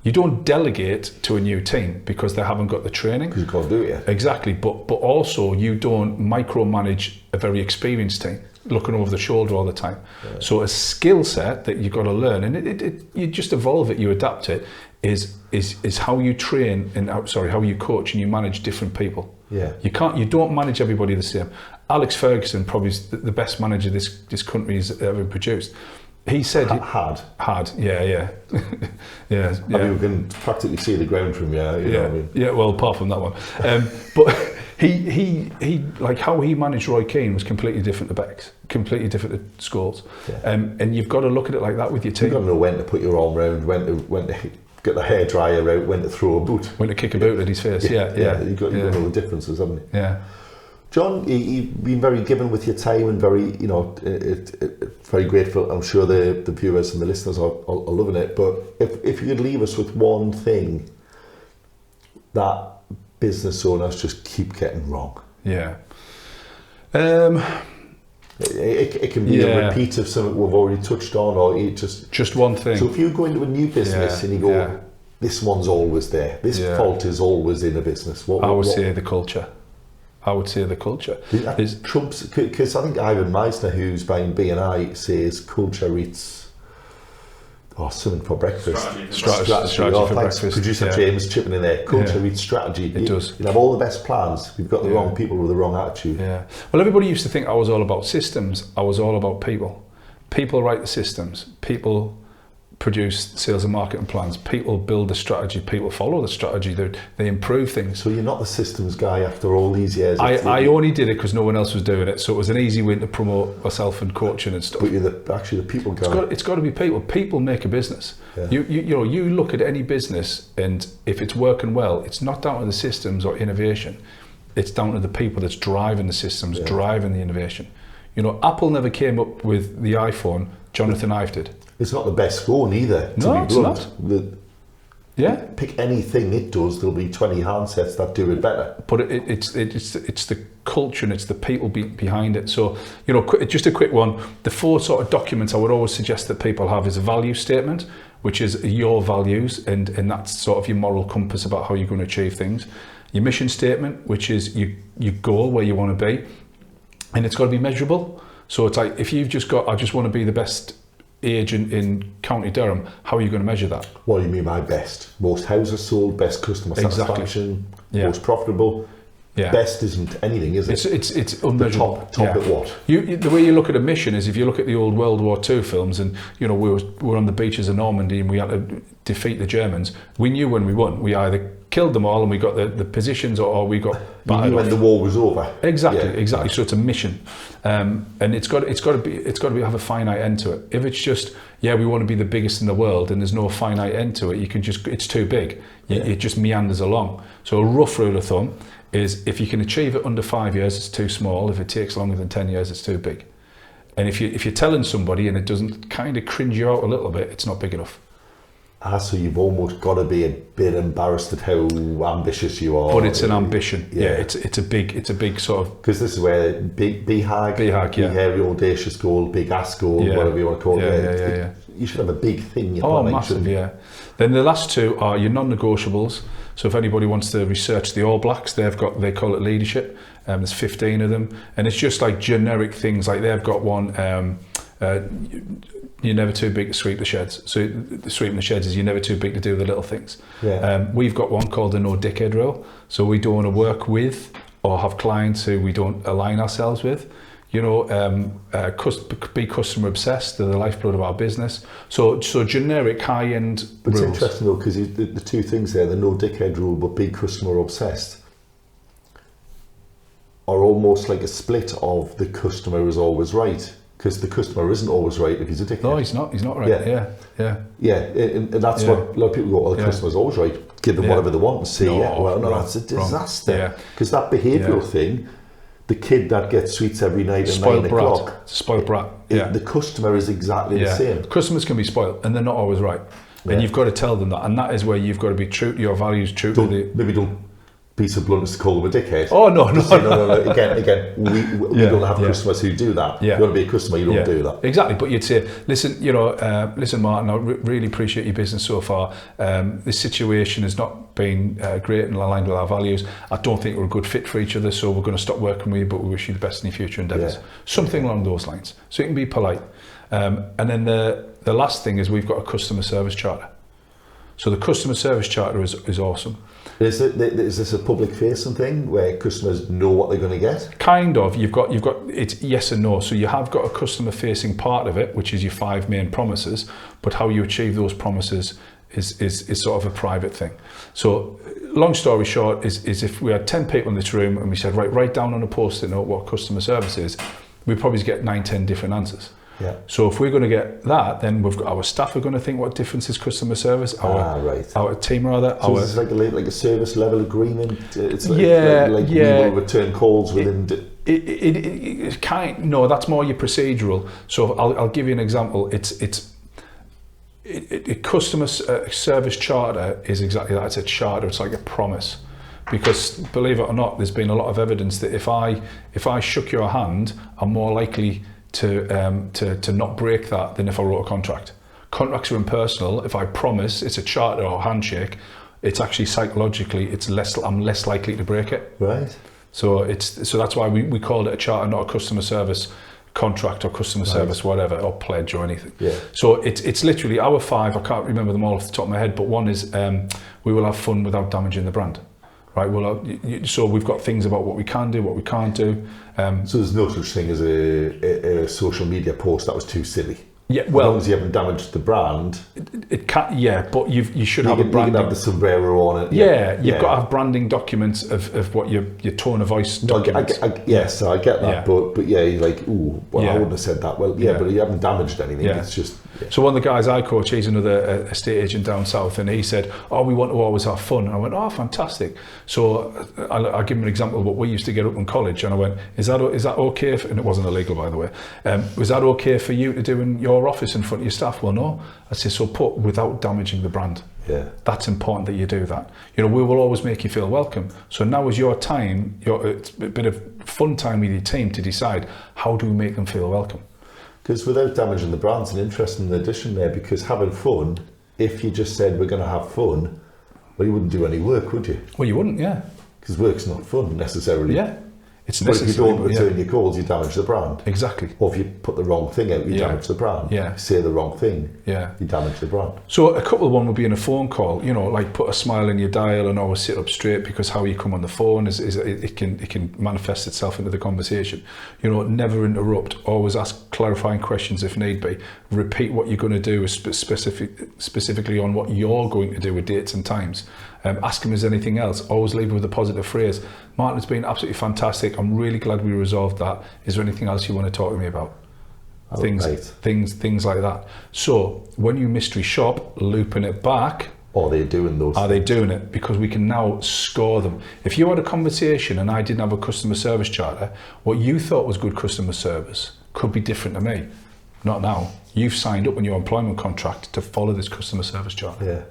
You don't delegate to a new team because they haven't got the training. Because you can't do it yet. Exactly, but also you don't micromanage a very experienced team, looking over the shoulder all the time. So a skill set that you've got to learn, and you just evolve it, you adapt it, is how you train and how you coach and you manage different people. You don't manage everybody the same. Alex Ferguson, probably is the best manager this country has ever produced. He said hard. Yeah. I mean, we can practically see the ground from you know what I mean? Yeah, well, apart from that one. But he like how he managed Roy Keane was completely different to Beck's, completely different to Scholes. And you've got to look at it like that with your team. You've got to know when to put your arm round, when to get the hairdryer out, when to throw a boot. When to kick a boot at his face, yeah. You've got to know the differences, haven't you? Yeah. John, you've been very given with your time and very, very grateful. I'm sure the viewers and the listeners are loving it. But if you could leave us with one thing that business owners just keep getting wrong. Yeah. It can be a repeat of something we've already touched on, or it just one thing. So if you go into a new business and you go, this one's always there, this fault is always in a business. I would say the culture. Trumps, because I think Ivan Meisner, who's buying B&I, says culture eats something for breakfast. Strategy for breakfast. Producer James chipping in there. Culture eats strategy. It does. You have all the best plans. We've got the wrong people with the wrong attitude. Yeah. Well, everybody used to think I was all about systems. I was all about people. People write the systems. People produce sales and marketing plans. People build the strategy. People follow the strategy. They improve things. So you're not the systems guy after all these years? I only did it because no one else was doing it. So it was an easy win to promote myself and coaching and stuff. But you're actually the people guy. It's got to be people. People make a business. Yeah. You look at any business, and if it's working well, it's not down to the systems or innovation. It's down to the people that's driving the systems, driving the innovation. Apple never came up with the iPhone. Jonathan Ive did. It's not the best phone either, to be blunt. Pick anything it does, there'll be 20 handsets that do it better. But it's the culture and it's the people behind it. So, just a quick one. The 4 sort of documents I would always suggest that people have is a value statement, which is your values, and that's sort of your moral compass about how you're going to achieve things. Your mission statement, which is your goal, where you want to be, and it's got to be measurable. So it's like, if you've just got, I just want to be the best agent in County Durham, how are you going to measure that? What do you mean by best? Most houses sold, best customer satisfaction, most profitable. Yeah. Best isn't anything, is it? It's unmeasurable. Top at what? The way you look at a mission is, if you look at the old World War II films, and we were on the beaches of Normandy and we had to defeat the Germans. We knew when we won, we either killed them all and we got the positions, or we got battered. You knew when the war was over. Exactly. So it's a mission, and it's got to have a finite end to it. If it's just we want to be the biggest in the world and there's no finite end to it, it's too big. It just meanders along. So a rough rule of thumb is, if you can achieve it under 5 years, it's too small. If it takes longer than 10 years, it's too big. And if you're telling somebody and it doesn't kind of cringe you out a little bit, it's not big enough. So you've almost got to be a bit embarrassed at how ambitious you are. But it's an ambition. It's a big sort of. Because this is where big hairy audacious goal, big ass goal, whatever you want to call it. You should have a big thing. Massive, Then the last 2 are your non-negotiables. So if anybody wants to research the All Blacks, they call it leadership. There's 15 of them, and it's just like generic things. Like they've got one. You're never too big to sweep the sheds. So sweeping the sheds is, you're never too big to do the little things. We've got one called the no dickhead rule. So we don't want to work with or have clients who we don't align ourselves with. Be customer obsessed. They're the lifeblood of our business. So generic high-end rules. It's interesting though, because the 2 things there, the no dickhead rule but be customer obsessed, are almost like a split of the customer is always right. Because the customer isn't always right if he's a dickhead. No, he's not right. And that's what a lot of people go, well, the customer's always right. Give them whatever they want and say, that's a disaster. Because that behavioural thing, the kid that gets sweets every night at 9 o'clock. Spoiled brat. The customer is exactly the same. Customers can be spoiled and they're not always right. And you've got to tell them that. And that is where you've got to be true to your values, Maybe don't be so blunt as to call them a dickhead. Oh, no. Again, we don't have customers who do that. You want to be a customer, you don't do that. Exactly. But you'd say, listen, Martin, I really appreciate your business so far. This situation has not been great and aligned with our values. I don't think we're a good fit for each other, so we're going to stop working with you, but we wish you the best in your future endeavours. Something along those lines. So you can be polite. And then the last thing is, we've got a customer service charter. So the customer service charter is awesome. Is this a public facing thing where customers know what they're going to get? Kind of. You've got it's yes and no. So you have got a customer facing part of it, which is your 5 main promises, but how you achieve those promises is sort of a private thing. So long story short is if we had 10 people in this room and we said, write down on a post-it note what customer service is, we'd probably get 9-10 different answers. Yeah. So if we're going to get that, then we've got our staff are going to think what difference is customer service. Our team rather. So it's like a service level agreement. It's like, we will return calls within. It kind no, that's more your procedural. So I'll give you an example. A customer service charter is exactly that. It's a charter. It's like a promise. Because believe it or not, there's been a lot of evidence that if I shook your hand, I'm more likely to not break that than if I wrote a contract. Contracts are impersonal. If I promise, it's a charter or handshake. It's actually psychologically, I'm less likely to break it. Right. So that's why we called it a charter, not a customer service contract or customer service whatever, or pledge or anything. Yeah. So it's literally our 5. I can't remember them all off the top of my head, but one is we will have fun without damaging the brand. Right. So we've got things about what we can do, what we can't do. So there's no such thing as a social media post that was too silly. Yeah, well, as long as you haven't damaged the brand, it can. Yeah, but you should have a branding. You can have the sombrero on it. Yeah, you've got to have branding documents of what your tone of voice documents. So I get that, but yeah, you're like, ooh, well, I wouldn't have said that. Well, but you haven't damaged anything. Yeah. It's just. Yeah. So one of the guys I coach, he's another estate agent down south, and he said, "Oh, we want to always have fun." And I went, "Oh, fantastic." So I'll give him an example of what we used to get up in college, and I went, "Is that okay?" And it wasn't illegal, by the way. Was that okay for you to do in your office in front of your staff? Well, no. I said, so put without damaging the brand. Yeah. That's important that you do that. We will always make you feel welcome. So now is your time, it's a bit of fun time with your team to decide how do we make them feel welcome. Because without damaging the brand's an interesting addition there, because having fun, if you just said we're going to have fun, well, you wouldn't do any work, would you? Well, you wouldn't, yeah. Because work's not fun necessarily. Yeah. It's but if you don't return your calls, you damage the brand. Exactly. Or if you put the wrong thing out, you damage the brand. Yeah. If you say the wrong thing, you damage the brand. So a couple of one would be in a phone call, like put a smile in your dial and always sit up straight, because how you come on the phone it can manifest itself into the conversation. Never interrupt, always ask clarifying questions if need be. Repeat what you're going to do specifically on what you're going to do with dates and times. Ask him if there's anything else. Always leave with a positive phrase. Martin, it's been absolutely fantastic. I'm really glad we resolved that. Is there anything else you want to talk to me about? Things like that. So when you mystery shop, looping it back. Are they doing those? Are they doing it? Because we can now score them. If you had a conversation and I didn't have a customer service charter, what you thought was good customer service could be different to me. Not now. You've signed up in your employment contract to follow this customer service charter. Yeah.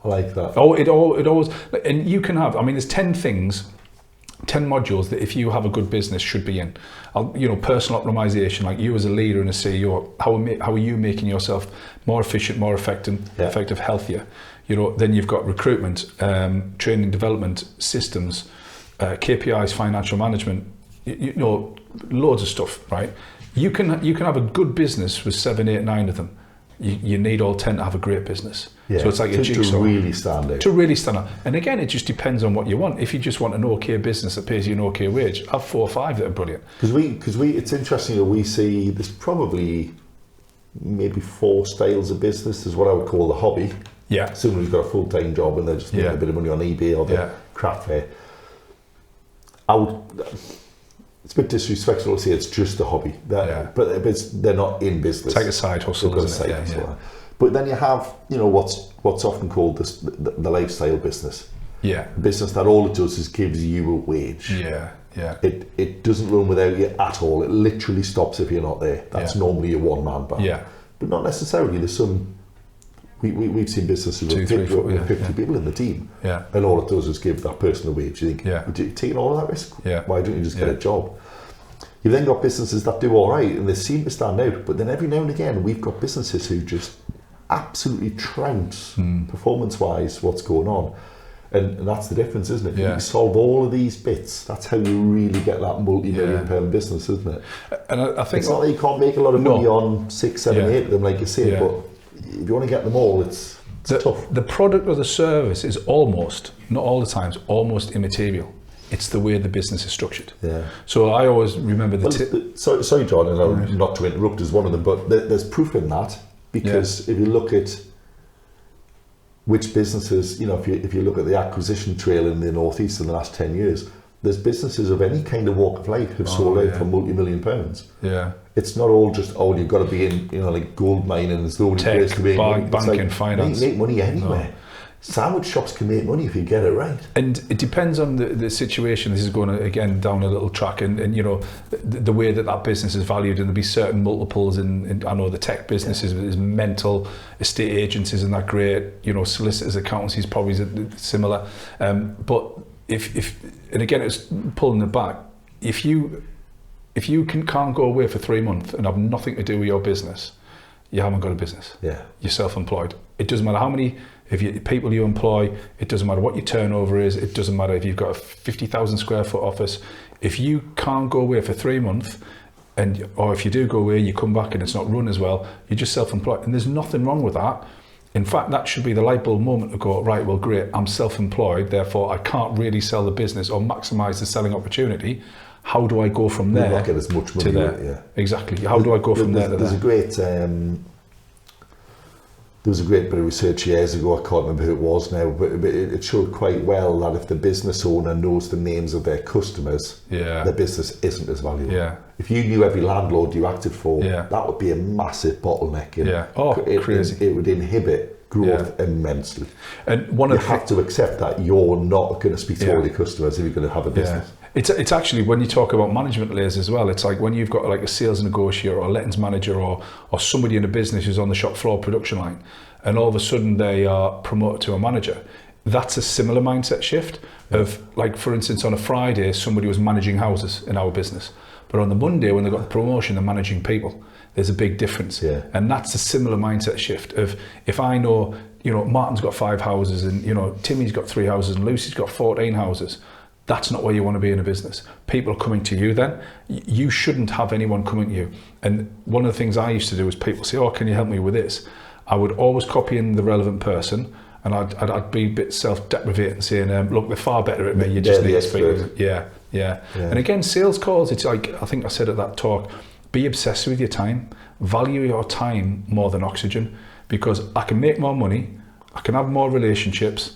I like that. It always, and you can have, there's 10 things, 10 modules that if you have a good business should be in. Personal optimization, like you as a leader and a CEO, how are you making yourself more efficient, more effective, healthier? Then you've got recruitment, training, development, systems, KPIs, financial management, loads of stuff, right? You can have a good business with 7, 8, 9 of them. You need all 10 to have a great business. Yeah. So it's like a jigsaw. To really stand out. To really stand out. And again, it just depends on what you want. If you just want an okay business that pays you an okay wage, have 4 or 5 that are brilliant. Because it's interesting that we see there's probably maybe 4 styles of business. There's what I would call the hobby. Yeah. Someone who's got a full-time job and they're just making a bit of money on eBay or the craft fair. It's a bit disrespectful to say it's just a hobby, but they're not in business. It's like a side hustle, isn't it? Yeah. But then you have, what's often called the lifestyle business. Yeah. A business that all it does is gives you a wage. Yeah. It doesn't run without you at all. It literally stops if you're not there. That's normally a one-man band. Yeah. But not necessarily. There's some. We've seen businesses with 50 people in the team, and all it does is give that person a wage. You think, you're taking all of that risk? Yeah. Why don't you just get a job? You've then got businesses that do all right, and they seem to stand out, but then every now and again, we've got businesses who just absolutely trounce performance-wise what's going on. And that's the difference, isn't it? You solve all of these bits, that's how you really get that multi-million pound business, isn't it? And I think it's not that you can't make a lot of money on 6, 7, 8 of them, like you say, but if you want to get them all, it's tough. The product or the service is almost, not all the times, almost immaterial. It's the way the business is structured. Yeah. So I always remember sorry, John, and not to interrupt as one of them, but there's proof in that, because if you look at which businesses, if you look at the acquisition trail in the Northeast in the last 10 years, there's businesses of any kind of walk of life who've sold out for multi-million pounds. Yeah. It's not all just, you've got to be in, like gold mining and there's nobody place to be. Banking, finance. Make money anywhere. No. Sandwich shops can make money if you get it right. And it depends on the situation. This is going to, again, down a little track, and the way that business is valued, and there'll be certain multiples in I know the tech businesses is mental, estate agencies and that great, solicitors, accountancies probably similar. But if and again, it's pulling it back. If you can't go away for 3 months and have nothing to do with your business, you haven't got a business. Yeah. You're self-employed. It doesn't matter how many people you employ, it doesn't matter what your turnover is, it doesn't matter if you've got a 50,000 square foot office. If you can't go away for 3 months, or if you do go away, you come back and it's not run as well, you're just self-employed. And there's nothing wrong with that. In fact, that should be the light bulb moment to go, right, well, great, I'm self-employed, therefore I can't really sell the business or maximise the selling opportunity. How do I go from there not get as much money to there? Yeah. Exactly. How do I go from there to there's there? There was a great bit of research years ago, I can't remember who it was now, but it showed quite well that if the business owner knows the names of their customers, their business isn't as valuable. Yeah. If you knew every landlord you acted for, Yeah. that would be a massive bottleneck. Crazy. It would inhibit growth immensely. And you have to accept that you're not going to speak to all your customers if you're going to have a business. It's actually, when you talk about management layers as well, it's like when you've got like a sales negotiator or a lettings manager or somebody in a business who's on the shop floor production line, and all of a sudden they are promoted to a manager. That's a similar mindset shift of, like, for instance, on a Friday, somebody was managing houses in our business, but on the Monday when they got the promotion, they're managing people. There's a big difference. Yeah. And that's a similar mindset shift of, if I know, Martin's got 5 houses and, Timmy's got 3 houses and Lucy's got 14 houses. That's not where you want to be in a business. People are coming to you then. You shouldn't have anyone coming to you. And one of the things I used to do was people say, can you help me with this? I would always copy in the relevant person, and I'd be a bit self-deprecating, saying, look, they're far better at me, you just need to speak with them. Yeah. And again, sales calls, it's like, I think I said at that talk, be obsessed with your time. Value your time more than oxygen, because I can make more money, I can have more relationships,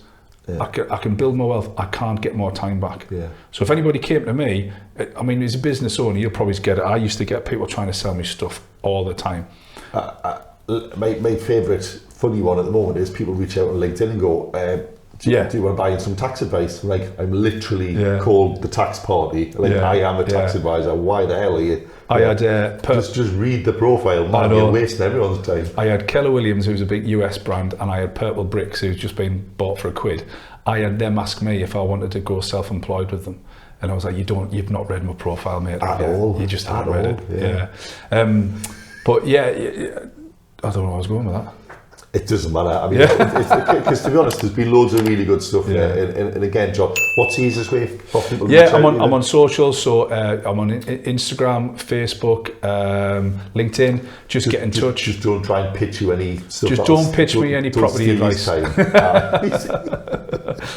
I can build more wealth. I can't get more time back. Yeah. So if anybody came to me, I mean, as a business owner, you'll probably get it. I used to get people trying to sell me stuff all the time. My favourite funny one at the moment is people reach out on LinkedIn and go, do you want to buy in some tax advice? Like, I'm literally called the tax party. Like, I am a tax advisor. Why the hell are you? I had just read the profile, man. You're wasting everyone's time. I had Keller Williams, who's a big US brand, and I had Purple Bricks, who's just been bought for £1. I had them ask me if I wanted to go self-employed with them, and I was like, you've not read my profile, mate. At all. You just haven't read it. But I don't know where I was going with that. It doesn't matter. I mean, because to be honest, there's been loads of really good stuff there. And again, John, what's the easiest way for people to reach out? I'm on socials, so I'm on Instagram, Facebook, LinkedIn. Just get in touch. Just don't try and pitch you any stuff. Just don't pitch me any property advice.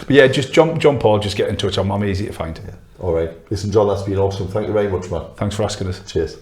But just John Paul, just get in touch. I'm easy to find. All right. Listen, John, that's been awesome. Thank you very much, man. Thanks for asking us. Cheers.